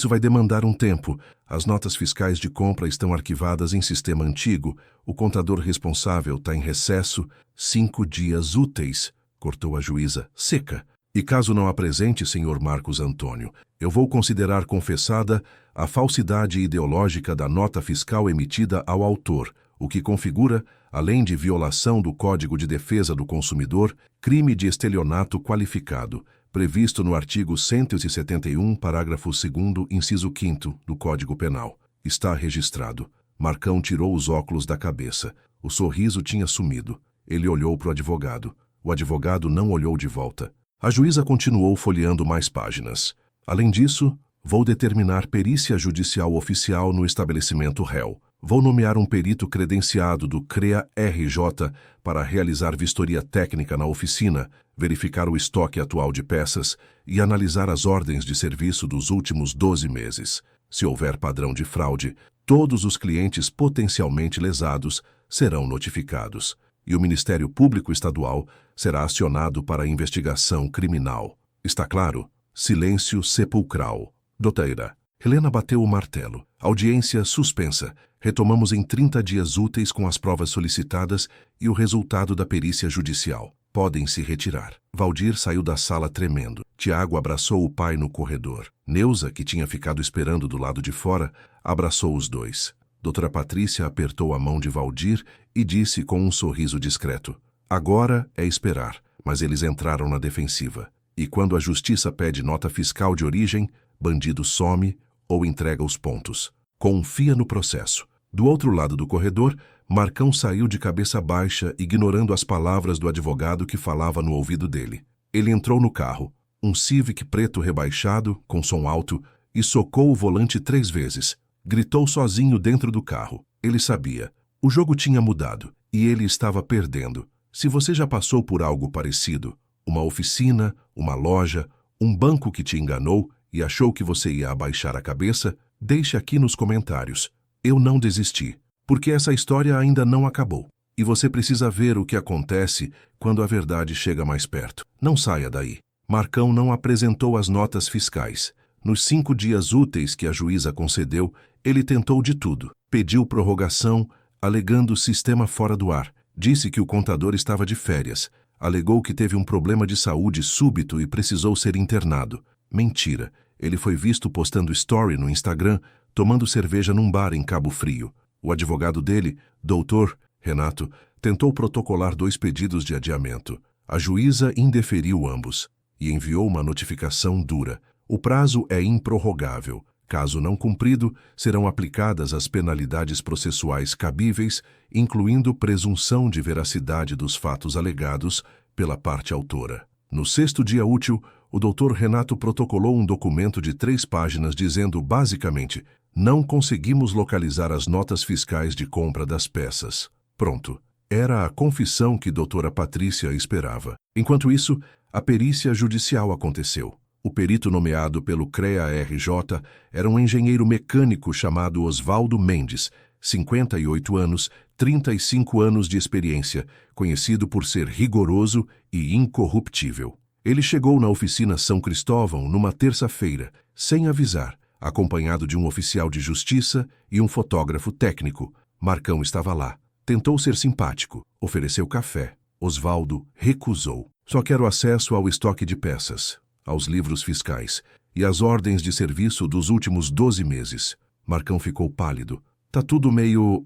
vai demandar um tempo. As notas fiscais de compra estão arquivadas em sistema antigo. O contador responsável está em recesso. 5 dias úteis, cortou a juíza, seca. E caso não apresente, senhor Marcos Antônio, eu vou considerar confessada a falsidade ideológica da nota fiscal emitida ao autor, o que configura, além de violação do Código de Defesa do Consumidor, crime de estelionato qualificado, previsto no artigo 171, parágrafo 2º, inciso 5º do Código Penal. Está registrado. Marcão tirou os óculos da cabeça. O sorriso tinha sumido. Ele olhou para o advogado. O advogado não olhou de volta. A juíza continuou folheando mais páginas. Além disso, vou determinar perícia judicial oficial no estabelecimento réu. Vou nomear um perito credenciado do CREA-RJ para realizar vistoria técnica na oficina, verificar o estoque atual de peças e analisar as ordens de serviço dos últimos 12 meses. Se houver padrão de fraude, todos os clientes potencialmente lesados serão notificados. E o Ministério Público Estadual será acionado para a investigação criminal. Está claro? Silêncio sepulcral. Doutora Helena bateu o martelo. Audiência suspensa. Retomamos em 30 dias úteis com as provas solicitadas e o resultado da perícia judicial. Podem se retirar. Valdir saiu da sala tremendo. Tiago abraçou o pai no corredor. Neuza, que tinha ficado esperando do lado de fora, abraçou os dois. Doutora Patrícia apertou a mão de Valdir e disse com um sorriso discreto: agora é esperar, mas eles entraram na defensiva. E quando a justiça pede nota fiscal de origem, bandido some ou entrega os pontos. Confia no processo. Do outro lado do corredor, Marcão saiu de cabeça baixa, ignorando as palavras do advogado que falava no ouvido dele. Ele entrou no carro, um Civic preto rebaixado, com som alto, e socou o volante 3 vezes. Gritou sozinho dentro do carro. Ele sabia. O jogo tinha mudado, e ele estava perdendo. Se você já passou por algo parecido, uma oficina, uma loja, um banco que te enganou e achou que você ia abaixar a cabeça, deixe aqui nos comentários. Eu não desisti, porque essa história ainda não acabou. E você precisa ver o que acontece quando a verdade chega mais perto. Não saia daí. Marcão não apresentou as notas fiscais. Nos 5 dias úteis que a juíza concedeu, ele tentou de tudo. Pediu prorrogação, alegando sistema fora do ar. Disse que o contador estava de férias. Alegou que teve um problema de saúde súbito e precisou ser internado. Mentira. Ele foi visto postando story no Instagram, tomando cerveja num bar em Cabo Frio. O advogado dele, doutor Renato, tentou protocolar 2 pedidos de adiamento. A juíza indeferiu ambos e enviou uma notificação dura. O prazo é improrrogável. Caso não cumprido, serão aplicadas as penalidades processuais cabíveis, incluindo presunção de veracidade dos fatos alegados pela parte autora. No 6º dia útil, o doutor Renato protocolou um documento de 3 páginas dizendo, basicamente, não conseguimos localizar as notas fiscais de compra das peças. Pronto. Era a confissão que doutora Patrícia esperava. Enquanto isso, a perícia judicial aconteceu. O perito nomeado pelo CREA-RJ era um engenheiro mecânico chamado Osvaldo Mendes, 58 anos, 35 anos de experiência, conhecido por ser rigoroso e incorruptível. Ele chegou na oficina São Cristóvão numa terça-feira, sem avisar, acompanhado de um oficial de justiça e um fotógrafo técnico. Marcão estava lá. Tentou ser simpático, ofereceu café. Osvaldo recusou. Só quero acesso ao estoque de peças, aos livros fiscais e às ordens de serviço dos últimos 12 meses. Marcão ficou pálido. Tá tudo meio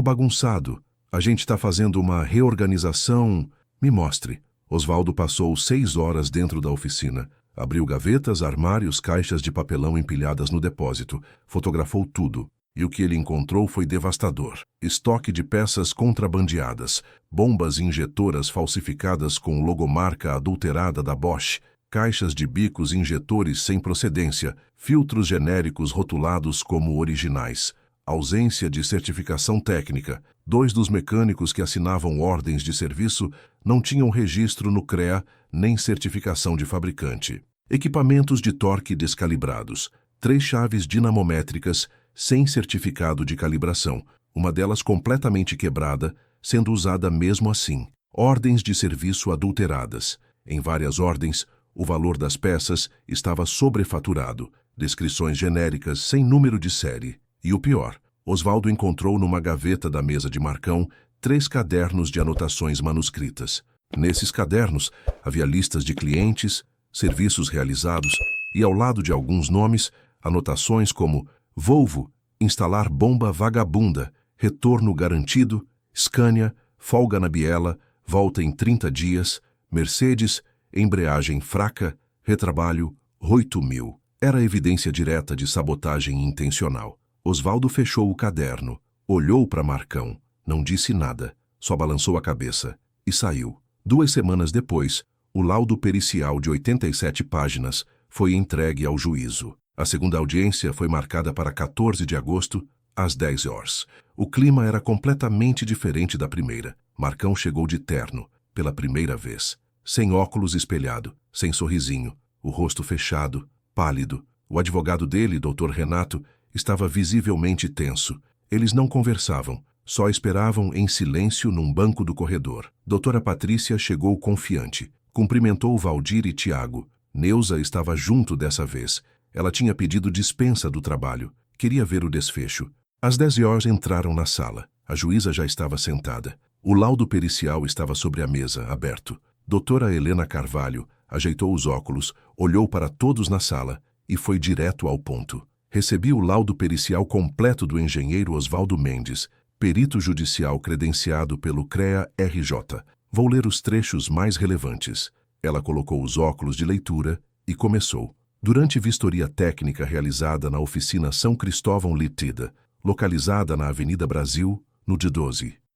bagunçado. A gente está fazendo uma reorganização. Me mostre. Osvaldo passou 6 horas dentro da oficina. Abriu gavetas, armários, caixas de papelão empilhadas no depósito. Fotografou tudo. E o que ele encontrou foi devastador. Estoque de peças contrabandeadas, bombas injetoras falsificadas com logomarca adulterada da Bosch, caixas de bicos injetores sem procedência, filtros genéricos rotulados como originais, ausência de certificação técnica. 2 dos mecânicos que assinavam ordens de serviço não tinham registro no CREA nem certificação de fabricante. Equipamentos de torque descalibrados, 3 chaves dinamométricas sem certificado de calibração, uma delas completamente quebrada, sendo usada mesmo assim. Ordens de serviço adulteradas. Em várias ordens, o valor das peças estava sobrefaturado, descrições genéricas sem número de série. E o pior, Osvaldo encontrou numa gaveta da mesa de Marcão 3 cadernos de anotações manuscritas. Nesses cadernos havia listas de clientes, serviços realizados e, ao lado de alguns nomes, anotações como Volvo, instalar bomba vagabunda, retorno garantido, Scania, folga na biela, volta em 30 dias, Mercedes, embreagem fraca, retrabalho, 8.000. Era evidência direta de sabotagem intencional. Osvaldo fechou o caderno, olhou para Marcão, não disse nada, só balançou a cabeça e saiu. 2 semanas depois, o laudo pericial de 87 páginas foi entregue ao juízo. A segunda audiência foi marcada para 14 de agosto, às 10 horas. O clima era completamente diferente da primeira. Marcão chegou de terno, pela primeira vez. Sem óculos espelhado, sem sorrisinho, o rosto fechado, pálido. O advogado dele, Dr. Renato, estava visivelmente tenso. Eles não conversavam, só esperavam em silêncio num banco do corredor. Doutora Patrícia chegou confiante. Cumprimentou Valdir e Tiago. Neuza estava junto dessa vez. Ela tinha pedido dispensa do trabalho. Queria ver o desfecho. Às 10 horas entraram na sala. A juíza já estava sentada. O laudo pericial estava sobre a mesa, aberto. Doutora Helena Carvalho ajeitou os óculos, olhou para todos na sala e foi direto ao ponto. Recebi o laudo pericial completo do engenheiro Osvaldo Mendes, perito judicial credenciado pelo CREA-RJ. Vou ler os trechos mais relevantes. Ela colocou os óculos de leitura e começou. Durante vistoria técnica realizada na oficina São Cristóvão Litida, localizada na Avenida Brasil, no dia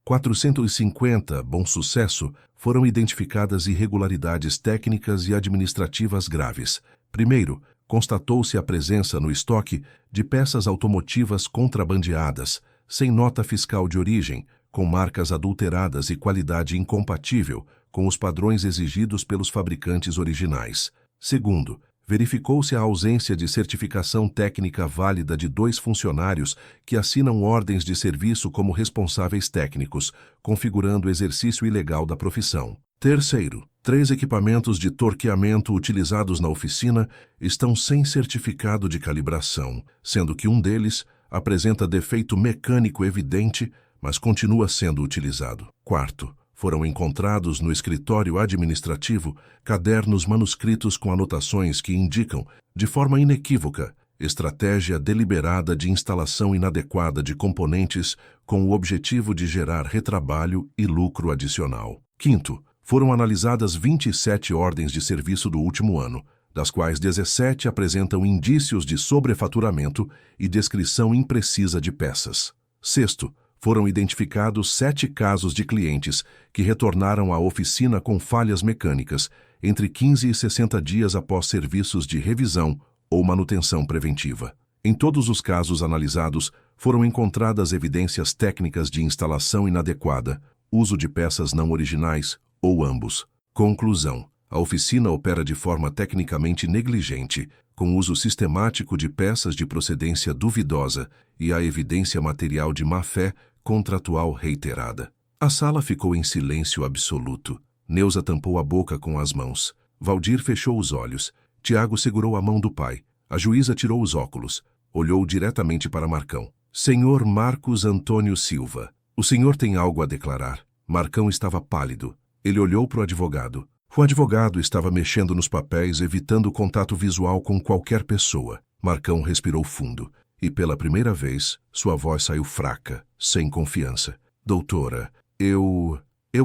450, Bom Sucesso, foram identificadas irregularidades técnicas e administrativas graves. Primeiro, constatou-se a presença no estoque de peças automotivas contrabandeadas, sem nota fiscal de origem, com marcas adulteradas e qualidade incompatível com os padrões exigidos pelos fabricantes originais. Segundo, verificou-se a ausência de certificação técnica válida de 2 funcionários que assinam ordens de serviço como responsáveis técnicos, configurando o exercício ilegal da profissão. Terceiro, 3 equipamentos de torqueamento utilizados na oficina estão sem certificado de calibração, sendo que um deles apresenta defeito mecânico evidente, mas continua sendo utilizado. Quarto, foram encontrados no escritório administrativo cadernos manuscritos com anotações que indicam, de forma inequívoca, estratégia deliberada de instalação inadequada de componentes com o objetivo de gerar retrabalho e lucro adicional. Quinto, foram analisadas 27 ordens de serviço do último ano, das quais 17 apresentam indícios de sobrefaturamento e descrição imprecisa de peças. Sexto, foram identificados 7 casos de clientes que retornaram à oficina com falhas mecânicas entre 15 e 60 dias após serviços de revisão ou manutenção preventiva. Em todos os casos analisados, foram encontradas evidências técnicas de instalação inadequada, uso de peças não originais ou ambos. Conclusão: A oficina opera de forma tecnicamente negligente, com uso sistemático de peças de procedência duvidosa e a evidência material de má-fé contratual reiterada. A sala ficou em silêncio absoluto. Neuza tampou a boca com as mãos. Valdir fechou os olhos. Tiago segurou a mão do pai. A juíza tirou os óculos. Olhou diretamente para Marcão. Senhor Marcos Antônio Silva, o senhor tem algo a declarar? Marcão estava pálido. Ele olhou para o advogado. O advogado estava mexendo nos papéis, evitando contato visual com qualquer pessoa. Marcão respirou fundo. E pela primeira vez, sua voz saiu fraca, sem confiança. Doutora, eu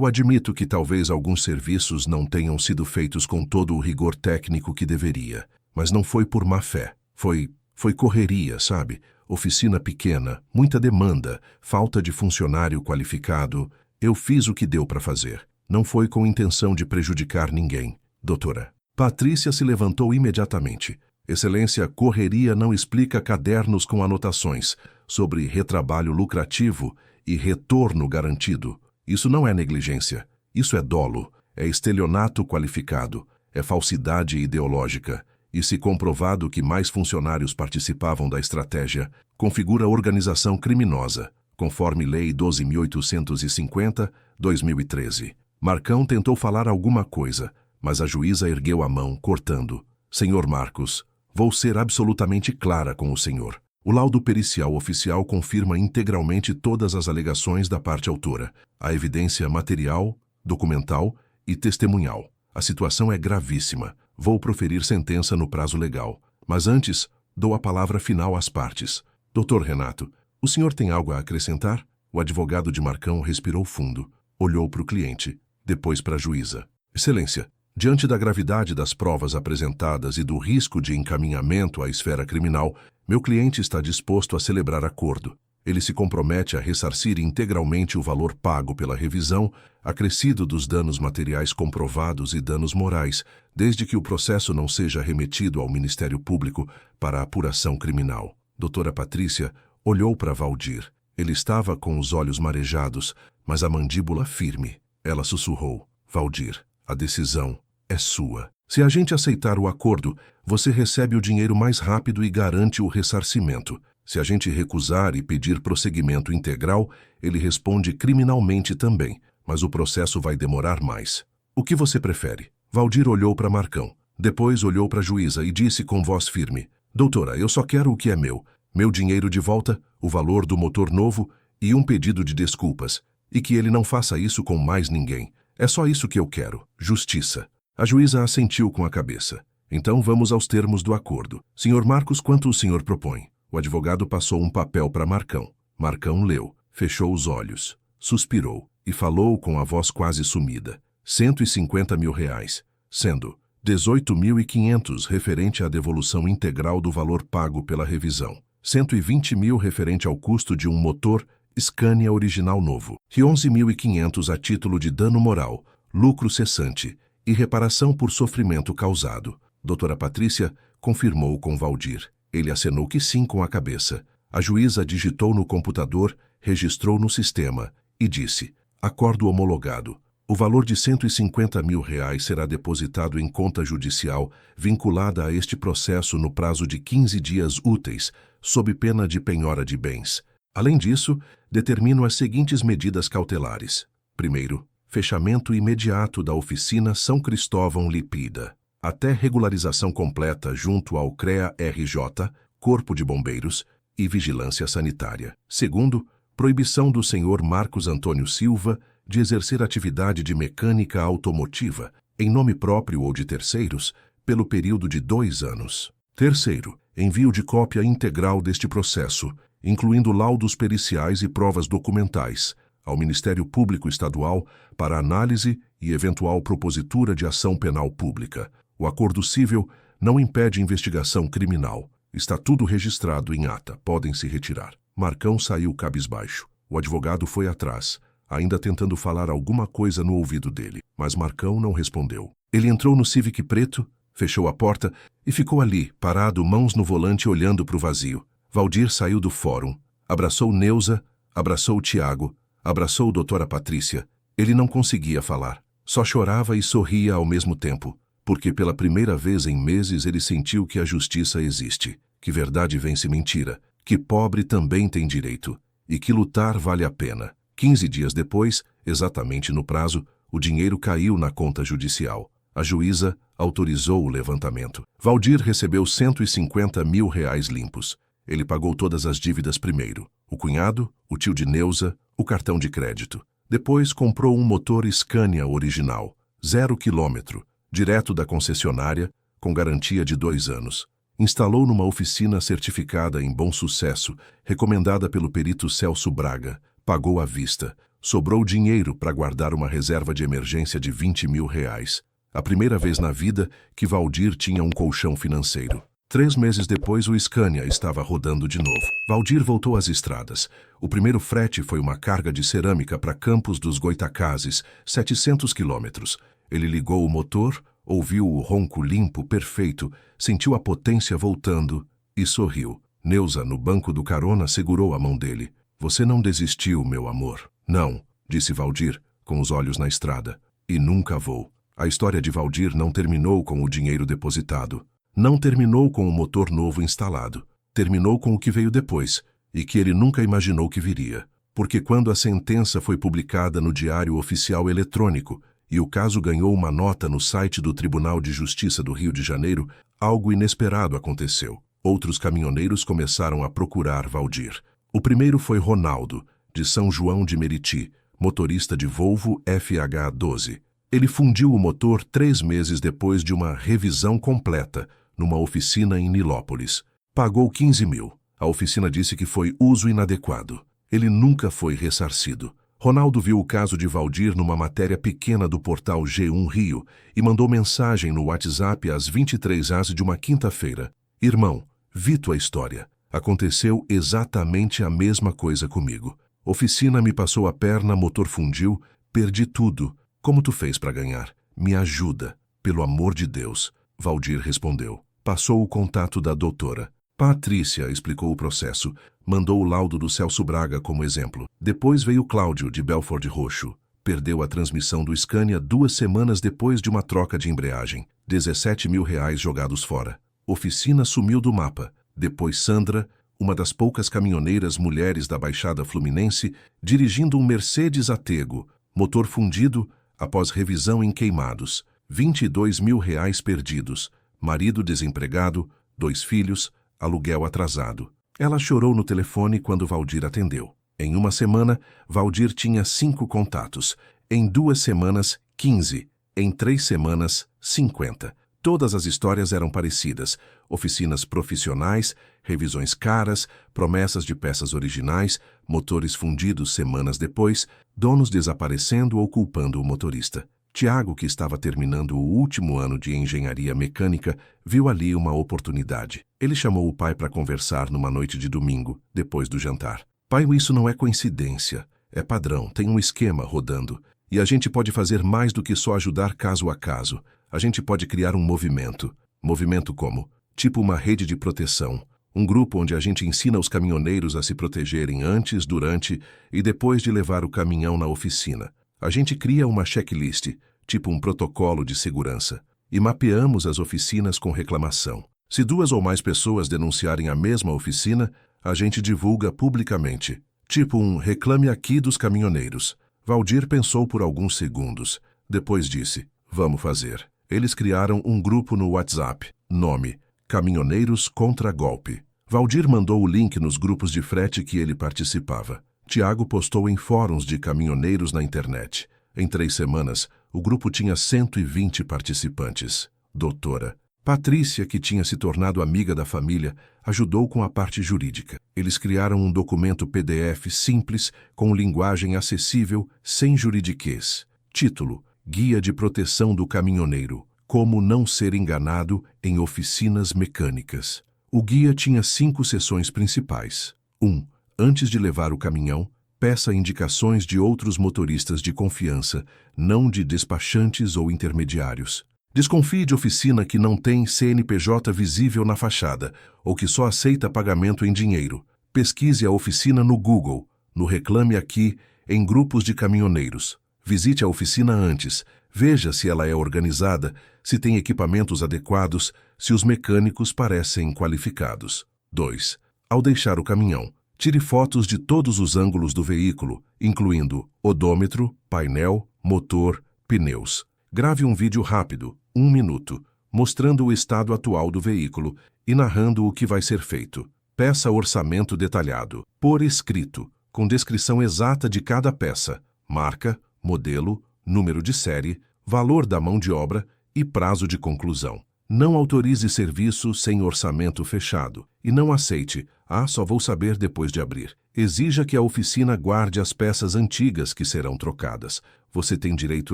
admito que talvez alguns serviços não tenham sido feitos com todo o rigor técnico que deveria. Mas não foi por má fé. Foi correria, sabe? Oficina pequena, muita demanda, falta de funcionário qualificado. Eu fiz o que deu para fazer. Não foi com intenção de prejudicar ninguém, doutora. Patrícia se levantou imediatamente. Excelência, correria não explica cadernos com anotações sobre retrabalho lucrativo e retorno garantido. Isso não é negligência. Isso é dolo. É estelionato qualificado. É falsidade ideológica. E se comprovado que mais funcionários participavam da estratégia, configura organização criminosa, conforme Lei 12.850, 2013. Marcão tentou falar alguma coisa, mas a juíza ergueu a mão, cortando. Senhor Marcos, vou ser absolutamente clara com o senhor. O laudo pericial oficial confirma integralmente todas as alegações da parte autora, a evidência material, documental e testemunhal. A situação é gravíssima. Vou proferir sentença no prazo legal. Mas antes, dou a palavra final às partes. Doutor Renato, o senhor tem algo a acrescentar? O advogado de Marcão respirou fundo. Olhou para o cliente, depois para a juíza. Excelência, diante da gravidade das provas apresentadas e do risco de encaminhamento à esfera criminal, meu cliente está disposto a celebrar acordo. Ele se compromete a ressarcir integralmente o valor pago pela revisão, acrescido dos danos materiais comprovados e danos morais, desde que o processo não seja remetido ao Ministério Público para apuração criminal. Doutora Patrícia olhou para Valdir. Ele estava com os olhos marejados, mas a mandíbula firme. Ela sussurrou. Valdir, a decisão é sua. Se a gente aceitar o acordo, você recebe o dinheiro mais rápido e garante o ressarcimento. Se a gente recusar e pedir prosseguimento integral, ele responde criminalmente também, mas o processo vai demorar mais. O que você prefere? Valdir olhou para Marcão. Depois olhou para a juíza e disse com voz firme. Doutora, eu só quero o que é meu. Meu dinheiro de volta, o valor do motor novo e um pedido de desculpas. E que ele não faça isso com mais ninguém. É só isso que eu quero. Justiça. A juíza assentiu com a cabeça. Então vamos aos termos do acordo. Senhor Marcos, quanto o senhor propõe? O advogado passou um papel para Marcão. Marcão leu, fechou os olhos, suspirou e falou com a voz quase sumida. 150 mil reais, sendo 18.500 referente à devolução integral do valor pago pela revisão, 120 mil referente ao custo de um motor Scania original novo e 11.500 a título de dano moral, lucro cessante e reparação por sofrimento causado. Doutora Patrícia confirmou com Valdir. Ele acenou que sim com a cabeça. A juíza digitou no computador, registrou no sistema e disse, acordo homologado. O valor de 150 mil reais será depositado em conta judicial vinculada a este processo no prazo de 15 dias úteis, sob pena de penhora de bens. Além disso, determino as seguintes medidas cautelares. Primeiro, fechamento imediato da oficina São Cristóvão Lipida. Até regularização completa junto ao CREA-RJ, Corpo de Bombeiros e Vigilância Sanitária. Segundo, proibição do senhor Marcos Antônio Silva de exercer atividade de mecânica automotiva, em nome próprio ou de terceiros, pelo período de 2 anos. Terceiro, envio de cópia integral deste processo, incluindo laudos periciais e provas documentais, ao Ministério Público Estadual para análise e eventual propositura de ação penal pública. O acordo cível não impede investigação criminal. Está tudo registrado em ata. Podem se retirar. Marcão saiu cabisbaixo. O advogado foi atrás, ainda tentando falar alguma coisa no ouvido dele. Mas Marcão não respondeu. Ele entrou no Civic preto, fechou a porta e ficou ali, parado, mãos no volante, olhando para o vazio. Valdir saiu do fórum. Abraçou Neuza, abraçou Tiago, abraçou doutora Patrícia. Ele não conseguia falar. Só chorava e sorria ao mesmo tempo, porque pela primeira vez em meses ele sentiu que a justiça existe, que verdade vence mentira, que pobre também tem direito, e que lutar vale a pena. 15 dias depois, exatamente no prazo, o dinheiro caiu na conta judicial. A juíza autorizou o levantamento. Valdir recebeu 150 mil reais limpos. Ele pagou todas as dívidas primeiro. O cunhado, o tio de Neuza, o cartão de crédito. Depois comprou um motor Scania original, 0 quilômetro, direto da concessionária, com garantia de 2 anos. Instalou numa oficina certificada em Bom Sucesso, recomendada pelo perito Celso Braga. Pagou à vista. Sobrou dinheiro para guardar uma reserva de emergência de 20 mil reais. A primeira vez na vida que Valdir tinha um colchão financeiro. 3 meses depois, o Scania estava rodando de novo. Valdir voltou às estradas. O primeiro frete foi uma carga de cerâmica para Campos dos Goitacazes, 700 quilômetros. Ele ligou o motor, ouviu o ronco limpo, perfeito, sentiu a potência voltando e sorriu. Neuza, no banco do carona, segurou a mão dele. Você não desistiu, meu amor. Não, disse Valdir, com os olhos na estrada. E nunca vou. A história de Valdir não terminou com o dinheiro depositado. Não terminou com o motor novo instalado. Terminou com o que veio depois, e que ele nunca imaginou que viria. Porque quando a sentença foi publicada no Diário Oficial Eletrônico e o caso ganhou uma nota no site do Tribunal de Justiça do Rio de Janeiro, algo inesperado aconteceu. Outros caminhoneiros começaram a procurar Valdir. O primeiro foi Ronaldo, de São João de Meriti, motorista de Volvo FH12. Ele fundiu o motor 3 meses depois de uma revisão completa, numa oficina em Nilópolis. Pagou 15 mil. A oficina disse que foi uso inadequado. Ele nunca foi ressarcido. Ronaldo viu o caso de Valdir numa matéria pequena do portal G1 Rio e mandou mensagem no WhatsApp às 23h de uma quinta-feira. Irmão, vi tua história. Aconteceu exatamente a mesma coisa comigo. Oficina me passou a perna, motor fundiu, perdi tudo. Como tu fez para ganhar? Me ajuda, pelo amor de Deus. Valdir respondeu. Passou o contato da doutora. Patrícia explicou o processo. Mandou o laudo do Celso Braga como exemplo. Depois veio Cláudio, de Belford Roxo. Perdeu a transmissão do Scania 2 semanas depois de uma troca de embreagem. 17 mil reais jogados fora. Oficina sumiu do mapa. Depois Sandra, uma das poucas caminhoneiras mulheres da Baixada Fluminense, dirigindo um Mercedes Atego. Motor fundido após revisão em Queimados. 22 mil reais perdidos. Marido desempregado, 2 filhos, aluguel atrasado. Ela chorou no telefone quando Valdir atendeu. Em 1 semana, Valdir tinha 5 contatos. Em 2 semanas, 15. Em 3 semanas, 50. Todas as histórias eram parecidas. Oficinas profissionais, revisões caras, promessas de peças originais, motores fundidos semanas depois, donos desaparecendo ou culpando o motorista. Tiago, que estava terminando o último ano de engenharia mecânica, viu ali uma oportunidade. Ele chamou o pai para conversar numa noite de domingo, depois do jantar. Pai, isso não é coincidência. É padrão, tem um esquema rodando. E a gente pode fazer mais do que só ajudar caso a caso. A gente pode criar um movimento. Movimento como? Tipo uma rede de proteção. Um grupo onde a gente ensina os caminhoneiros a se protegerem antes, durante e depois de levar o caminhão na oficina. A gente cria uma checklist, tipo um protocolo de segurança, e mapeamos as oficinas com reclamação. Se 2 ou mais pessoas denunciarem a mesma oficina, a gente divulga publicamente, tipo um reclame aqui dos caminhoneiros. Valdir pensou por alguns segundos. Depois disse, vamos fazer. Eles criaram um grupo no WhatsApp, nome, Caminhoneiros contra Golpe. Valdir mandou o link nos grupos de frete que ele participava. Tiago postou em fóruns de caminhoneiros na internet. Em 3 semanas, o grupo tinha 120 participantes. Doutora Patrícia, que tinha se tornado amiga da família, ajudou com a parte jurídica. Eles criaram um documento PDF simples, com linguagem acessível, sem juridiquês. Título: Guia de Proteção do Caminhoneiro. Como não ser enganado em oficinas mecânicas. O guia tinha 5 seções principais. 1. Antes de levar o caminhão, peça indicações de outros motoristas de confiança, não de despachantes ou intermediários. Desconfie de oficina que não tem CNPJ visível na fachada ou que só aceita pagamento em dinheiro. Pesquise a oficina no Google, no Reclame Aqui, em grupos de caminhoneiros. Visite a oficina antes, Veja se ela é organizada, se tem equipamentos adequados, se os mecânicos parecem qualificados. 2. Ao deixar o caminhão, tire fotos de todos os ângulos do veículo, incluindo odômetro, painel, motor, pneus. Grave um vídeo rápido, 1 minuto, mostrando o estado atual do veículo e narrando o que vai ser feito. Peça orçamento detalhado, por escrito, com descrição exata de cada peça, marca, modelo, número de série, valor da mão de obra e prazo de conclusão. Não autorize serviço sem orçamento fechado e não aceite, só vou saber depois de abrir. Exija que a oficina guarde as peças antigas que serão trocadas. Você tem direito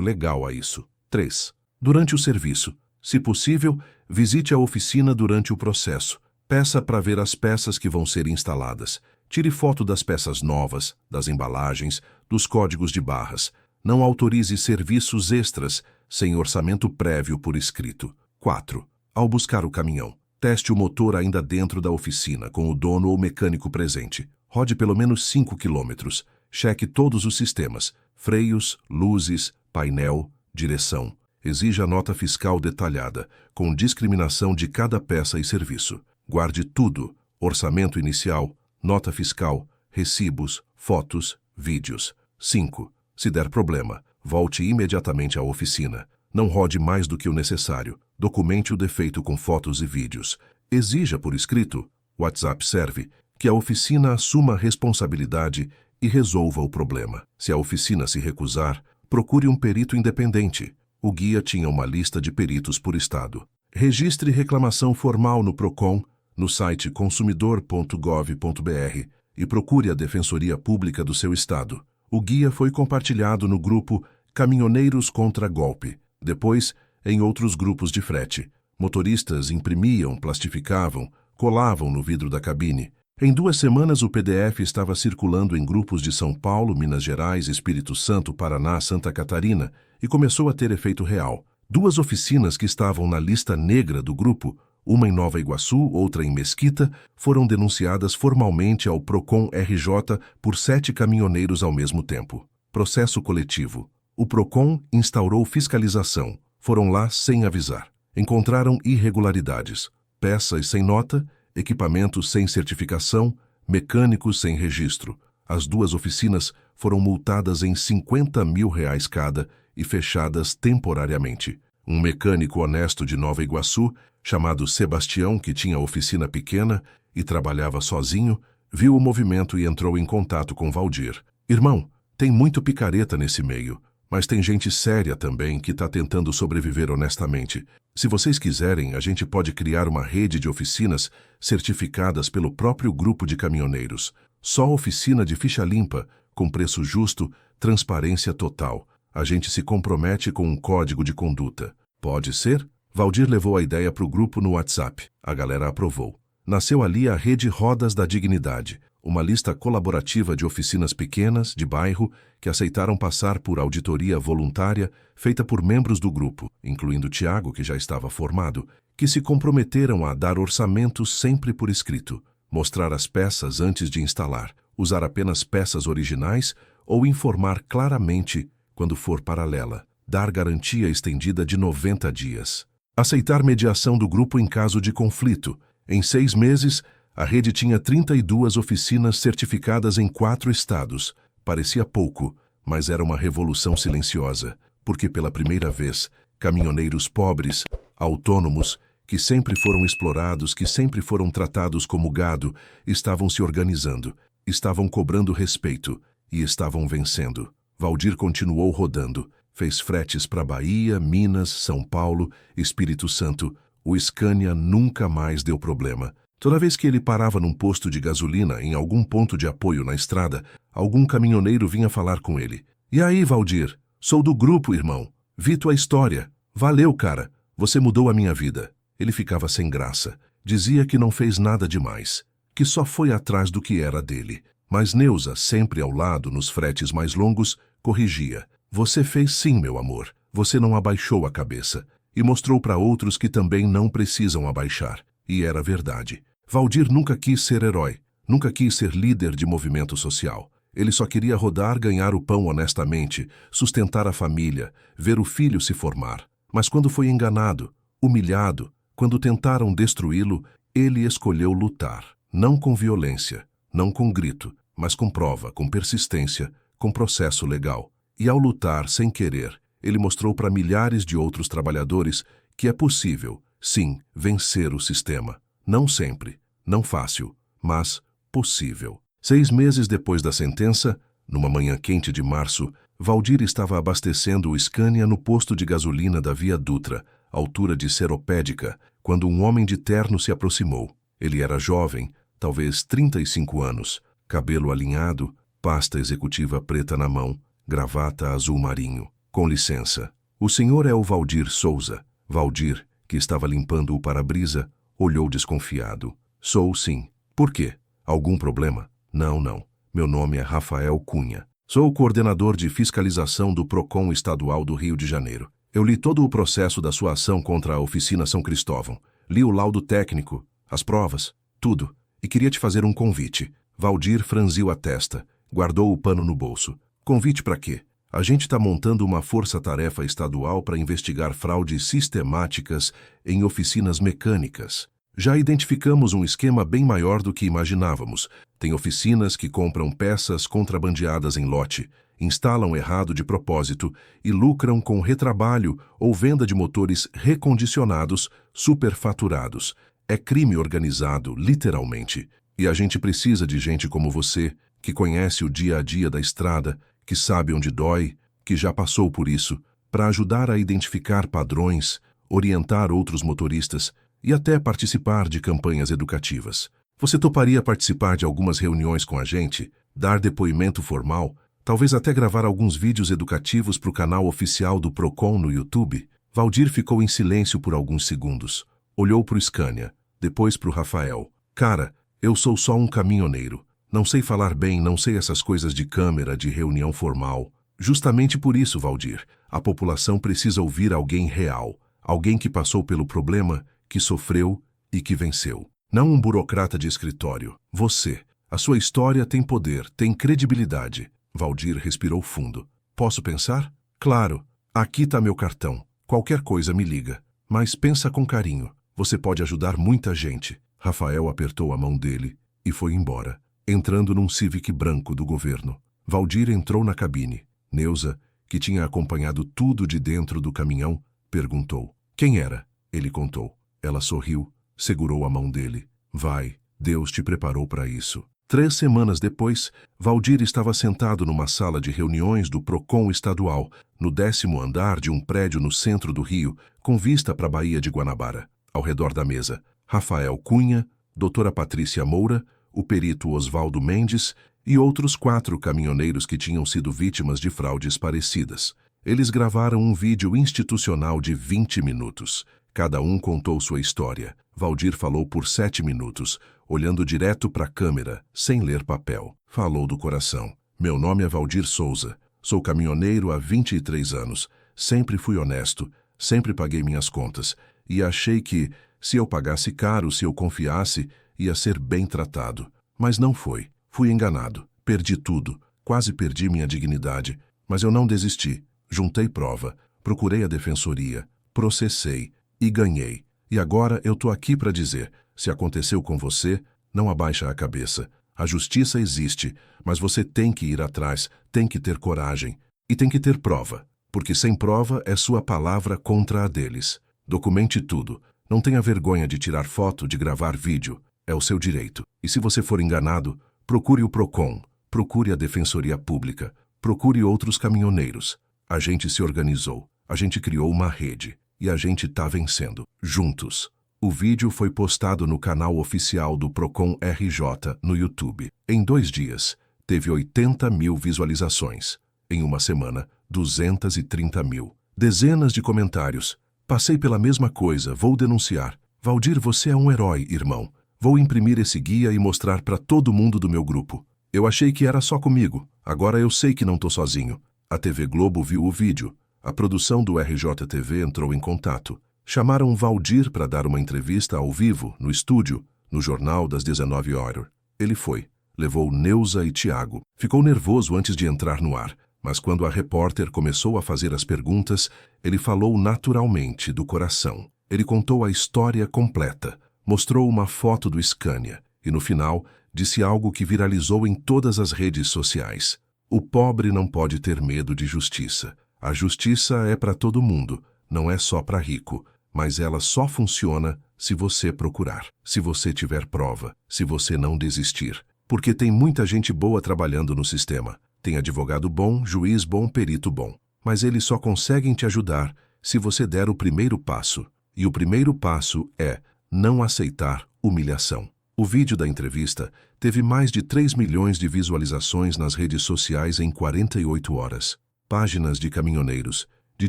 legal a isso. 3. Durante o serviço, se possível, visite a oficina durante o processo. Peça para ver as peças que vão ser instaladas. Tire foto das peças novas, das embalagens, dos códigos de barras. Não autorize serviços extras sem orçamento prévio por escrito. 4. Ao buscar o caminhão, teste o motor ainda dentro da oficina, com o dono ou mecânico presente. Rode pelo menos 5 km. Cheque todos os sistemas, freios, luzes, painel, direção. Exija nota fiscal detalhada, com discriminação de cada peça e serviço. Guarde tudo, orçamento inicial, nota fiscal, recibos, fotos, vídeos. 5. Se der problema, volte imediatamente à oficina. Não rode mais do que o necessário. Documente o defeito com fotos e vídeos. Exija por escrito, WhatsApp serve, que a oficina assuma a responsabilidade e resolva o problema. Se a oficina se recusar, procure um perito independente. O guia tinha uma lista de peritos por estado. Registre reclamação formal no Procon, no site consumidor.gov.br e procure a Defensoria Pública do seu estado. O guia foi compartilhado no grupo Caminhoneiros contra Golpe. Depois, em outros grupos de frete. Motoristas imprimiam, plastificavam, colavam no vidro da cabine. Em 2 semanas, o PDF estava circulando em grupos de São Paulo, Minas Gerais, Espírito Santo, Paraná, Santa Catarina e começou a ter efeito real. 2 oficinas que estavam na lista negra do grupo, uma em Nova Iguaçu, outra em Mesquita, foram denunciadas formalmente ao Procon RJ por 7 caminhoneiros ao mesmo tempo. Processo coletivo. O Procon instaurou fiscalização. Foram lá sem avisar. Encontraram irregularidades. Peças sem nota, equipamentos sem certificação, mecânicos sem registro. As 2 oficinas foram multadas em R$50 mil cada e fechadas temporariamente. Um mecânico honesto de Nova Iguaçu, chamado Sebastião, que tinha oficina pequena e trabalhava sozinho, viu o movimento e entrou em contato com Valdir. Irmão, tem muito picareta nesse meio. Mas tem gente séria também que está tentando sobreviver honestamente. Se vocês quiserem, a gente pode criar uma rede de oficinas certificadas pelo próprio grupo de caminhoneiros. Só oficina de ficha limpa, com preço justo, transparência total. A gente se compromete com um código de conduta. Pode ser? Valdir levou a ideia para o grupo no WhatsApp. A galera aprovou. Nasceu ali a Rede Rodas da Dignidade, uma lista colaborativa de oficinas pequenas, de bairro, que aceitaram passar por auditoria voluntária feita por membros do grupo, incluindo Tiago, que já estava formado, que se comprometeram a dar orçamento sempre por escrito, mostrar as peças antes de instalar, usar apenas peças originais ou informar claramente quando for paralela, dar garantia estendida de 90 dias. Aceitar mediação do grupo em caso de conflito. Em 6 meses, a rede tinha 32 oficinas certificadas em 4 estados. Parecia pouco, mas era uma revolução silenciosa, porque pela primeira vez, caminhoneiros pobres, autônomos, que sempre foram explorados, que sempre foram tratados como gado, estavam se organizando, estavam cobrando respeito e estavam vencendo. Valdir continuou rodando, fez fretes para Bahia, Minas, São Paulo, Espírito Santo. O Scania nunca mais deu problema. Toda vez que ele parava num posto de gasolina, em algum ponto de apoio na estrada, algum caminhoneiro vinha falar com ele. E aí, Valdir? Sou do grupo, irmão. Vi tua história. Valeu, cara. Você mudou a minha vida. Ele ficava sem graça. Dizia que não fez nada demais, que só foi atrás do que era dele. Mas Neuza, sempre ao lado, nos fretes mais longos, corrigia. Você fez sim, meu amor. Você não abaixou a cabeça. E mostrou para outros que também não precisam abaixar. E era verdade. Valdir nunca quis ser herói, nunca quis ser líder de movimento social. Ele só queria rodar, ganhar o pão honestamente, sustentar a família, ver o filho se formar. Mas quando foi enganado, humilhado, quando tentaram destruí-lo, ele escolheu lutar. Não com violência, não com grito, mas com prova, com persistência, com processo legal. E ao lutar sem querer, ele mostrou para milhares de outros trabalhadores que é possível, sim, vencer o sistema. Não sempre, não fácil, mas possível. 6 meses depois da sentença, numa manhã quente de março, Valdir estava abastecendo o Scania no posto de gasolina da Via Dutra, altura de Seropédica, quando um homem de terno se aproximou. Ele era jovem, talvez 35 anos, cabelo alinhado, pasta executiva preta na mão, gravata azul marinho. Com licença. O senhor é o Valdir Souza. Valdir, que estava limpando o para-brisa, olhou desconfiado. Sou sim. Por quê? Algum problema? Não. Meu nome é Rafael Cunha. Sou o coordenador de fiscalização do Procon Estadual do Rio de Janeiro. Eu li todo o processo da sua ação contra a Oficina São Cristóvão. Li o laudo técnico, as provas, tudo. E queria te fazer um convite. Valdir franziu a testa, guardou o pano no bolso. Convite para quê? A gente está montando uma força-tarefa estadual para investigar fraudes sistemáticas em oficinas mecânicas. Já identificamos um esquema bem maior do que imaginávamos. Tem oficinas que compram peças contrabandeadas em lote, instalam errado de propósito e lucram com retrabalho ou venda de motores recondicionados, superfaturados. É crime organizado, literalmente. E a gente precisa de gente como você, que conhece o dia a dia da estrada, que sabe onde dói, que já passou por isso, para ajudar a identificar padrões, orientar outros motoristas e até participar de campanhas educativas. Você toparia participar de algumas reuniões com a gente, dar depoimento formal, talvez até gravar alguns vídeos educativos para o canal oficial do Procon no YouTube? Valdir ficou em silêncio por alguns segundos. Olhou para o Scania, depois para o Rafael. Cara, eu sou só um caminhoneiro. Não sei falar bem, não sei essas coisas de câmera, de reunião formal. Justamente por isso, Valdir, a população precisa ouvir alguém real, alguém que passou pelo problema, que sofreu e que venceu. Não um burocrata de escritório. Você. A sua história tem poder, tem credibilidade. Valdir respirou fundo. Posso pensar? Claro. Aqui está meu cartão. Qualquer coisa me liga. Mas pensa com carinho. Você pode ajudar muita gente. Rafael apertou a mão dele e foi embora, entrando num Civic branco do governo. Valdir entrou na cabine. Neuza, que tinha acompanhado tudo de dentro do caminhão, perguntou. Quem era? Ele contou. Ela sorriu, segurou a mão dele. Vai, Deus te preparou para isso. 3 semanas depois, Valdir estava sentado numa sala de reuniões do Procon Estadual, no 10º andar de um prédio no centro do Rio, com vista para a Baía de Guanabara. Ao redor da mesa, Rafael Cunha, doutora Patrícia Moura, o perito Oswaldo Mendes e outros 4 caminhoneiros que tinham sido vítimas de fraudes parecidas. Eles gravaram um vídeo institucional de 20 minutos. Cada um contou sua história. Valdir falou por 7 minutos, olhando direto para a câmera, sem ler papel. Falou do coração. Meu nome é Valdir Souza. Sou caminhoneiro há 23 anos. Sempre fui honesto, sempre paguei minhas contas. E achei que, se eu pagasse caro, se eu confiasse, ia ser bem tratado. Mas não foi. Fui enganado. Perdi tudo. Quase perdi minha dignidade. Mas eu não desisti. Juntei prova. Procurei a defensoria. Processei. E ganhei. E agora eu tô aqui para dizer, se aconteceu com você, não abaixa a cabeça. A justiça existe, mas você tem que ir atrás, tem que ter coragem. E tem que ter prova, porque sem prova é sua palavra contra a deles. Documente tudo. Não tenha vergonha de tirar foto, de gravar vídeo. É o seu direito. E se você for enganado, procure o Procon, procure a Defensoria Pública, procure outros caminhoneiros. A gente se organizou, a gente criou uma rede. E a gente tá vencendo, juntos. O vídeo foi postado no canal oficial do Procon RJ no YouTube. Em 2 dias, teve 80 mil visualizações. Em uma semana, 230 mil. Dezenas de comentários. Passei pela mesma coisa, vou denunciar. Valdir, você é um herói, irmão. Vou imprimir esse guia e mostrar para todo mundo do meu grupo. Eu achei que era só comigo. Agora eu sei que não tô sozinho. A TV Globo viu o vídeo. A produção do RJTV entrou em contato. Chamaram Valdir para dar uma entrevista ao vivo, no estúdio, no Jornal das 19 horas. Ele foi. Levou Neuza e Tiago. Ficou nervoso antes de entrar no ar, mas quando a repórter começou a fazer as perguntas, ele falou naturalmente do coração. Ele contou a história completa, mostrou uma foto do Scania e, no final, disse algo que viralizou em todas as redes sociais. O pobre não pode ter medo de justiça. A justiça é para todo mundo, não é só para rico, mas ela só funciona se você procurar, se você tiver prova, se você não desistir. Porque tem muita gente boa trabalhando no sistema. Tem advogado bom, juiz bom, perito bom. Mas eles só conseguem te ajudar se você der o primeiro passo. E o primeiro passo é não aceitar humilhação. O vídeo da entrevista teve mais de 3 milhões de visualizações nas redes sociais em 48 horas. Páginas de caminhoneiros, de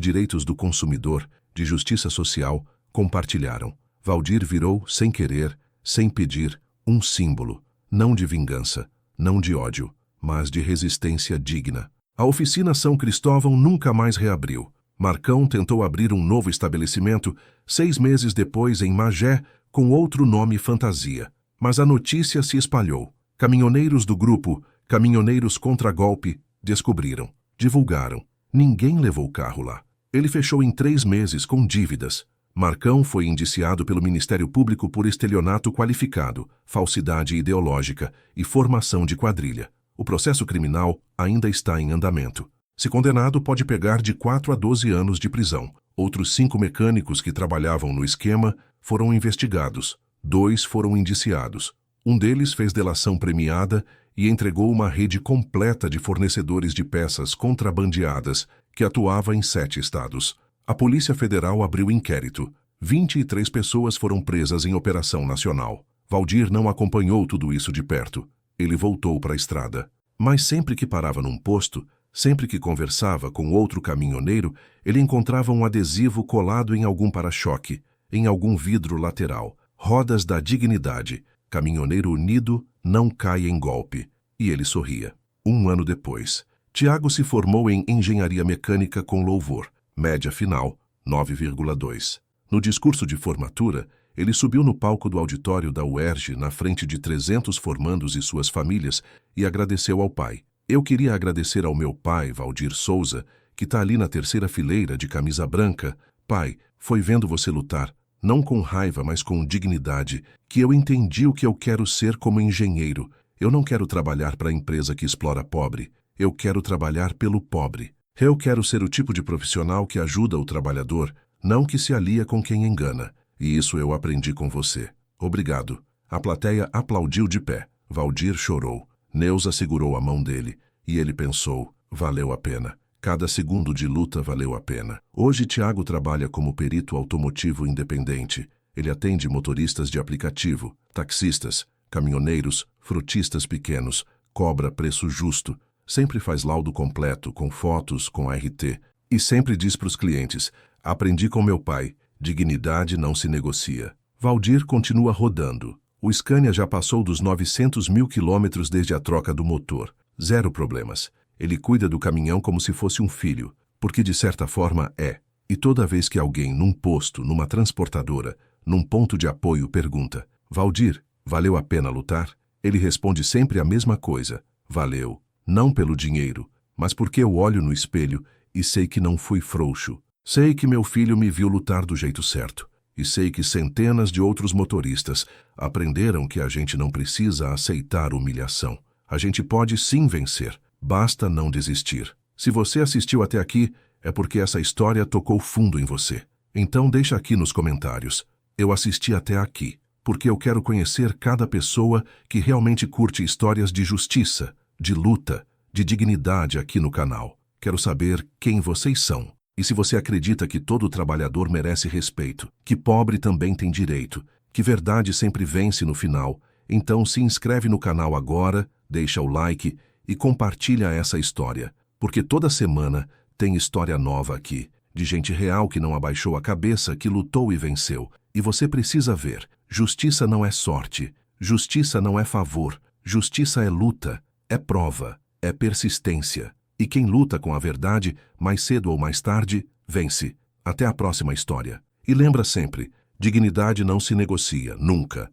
direitos do consumidor, de justiça social, compartilharam. Valdir virou, sem querer, sem pedir, um símbolo, não de vingança, não de ódio, mas de resistência digna. A oficina São Cristóvão nunca mais reabriu. Marcão tentou abrir um novo estabelecimento 6 meses depois em Magé, com outro nome fantasia. Mas a notícia se espalhou. Caminhoneiros do grupo Caminhoneiros contra Golpe descobriram, divulgaram. Ninguém levou o carro lá. Ele fechou em 3 meses com dívidas. Marcão foi indiciado pelo Ministério Público por estelionato qualificado, falsidade ideológica e formação de quadrilha. O processo criminal ainda está em andamento. Se condenado, pode pegar de 4 a 12 anos de prisão. Outros 5 mecânicos que trabalhavam no esquema foram investigados. 2 foram indiciados. Um deles fez delação premiada e entregou uma rede completa de fornecedores de peças contrabandeadas que atuava em 7 estados. A Polícia Federal abriu inquérito. 23 pessoas foram presas em operação nacional. Valdir não acompanhou tudo isso de perto. Ele voltou para a estrada. Mas sempre que parava num posto, sempre que conversava com outro caminhoneiro, ele encontrava um adesivo colado em algum para-choque, em algum vidro lateral. Rodas da dignidade. Caminhoneiro unido não cai em golpe. E ele sorria. 1 ano depois, Tiago se formou em engenharia mecânica com louvor. Média final, 9,2. No discurso de formatura, ele subiu no palco do auditório da UERJ na frente de 300 formandos e suas famílias e agradeceu ao pai. Eu queria agradecer ao meu pai, Valdir Souza, que está ali na 3ª fileira de camisa branca. Pai, foi vendo você lutar, não com raiva, mas com dignidade, que eu entendi o que eu quero ser como engenheiro. Eu não quero trabalhar para a empresa que explora pobre. Eu quero trabalhar pelo pobre. Eu quero ser o tipo de profissional que ajuda o trabalhador, não que se alia com quem engana. E isso eu aprendi com você. Obrigado. A plateia aplaudiu de pé. Valdir chorou. Neuza segurou a mão dele. E ele pensou, valeu a pena. Cada segundo de luta valeu a pena. Hoje Tiago trabalha como perito automotivo independente. Ele atende motoristas de aplicativo, taxistas, caminhoneiros, frotistas pequenos, cobra preço justo. Sempre faz laudo completo, com fotos, com RT. E sempre diz para os clientes, aprendi com meu pai, dignidade não se negocia. Valdir continua rodando. O Scania já passou dos 900 mil quilômetros desde a troca do motor. 0 problemas. Ele cuida do caminhão como se fosse um filho, porque de certa forma é. E toda vez que alguém num posto, numa transportadora, num ponto de apoio pergunta, Valdir, valeu a pena lutar? Ele responde sempre a mesma coisa, valeu. Não pelo dinheiro, mas porque eu olho no espelho e sei que não fui frouxo. Sei que meu filho me viu lutar do jeito certo. E sei que centenas de outros motoristas aprenderam que a gente não precisa aceitar humilhação. A gente pode sim vencer, basta não desistir. Se você assistiu até aqui, é porque essa história tocou fundo em você. Então deixa aqui nos comentários. Eu assisti até aqui, porque eu quero conhecer cada pessoa que realmente curte histórias de justiça, de luta, de dignidade aqui no canal. Quero saber quem vocês são. E se você acredita que todo trabalhador merece respeito, que pobre também tem direito, que verdade sempre vence no final, então se inscreve no canal agora, deixa o like e compartilha essa história. Porque toda semana tem história nova aqui, de gente real que não abaixou a cabeça, que lutou e venceu. E você precisa ver, justiça não é sorte, justiça não é favor, justiça é luta. É prova, é persistência. E quem luta com a verdade, mais cedo ou mais tarde, vence. Até a próxima história. E lembra sempre, dignidade não se negocia, nunca.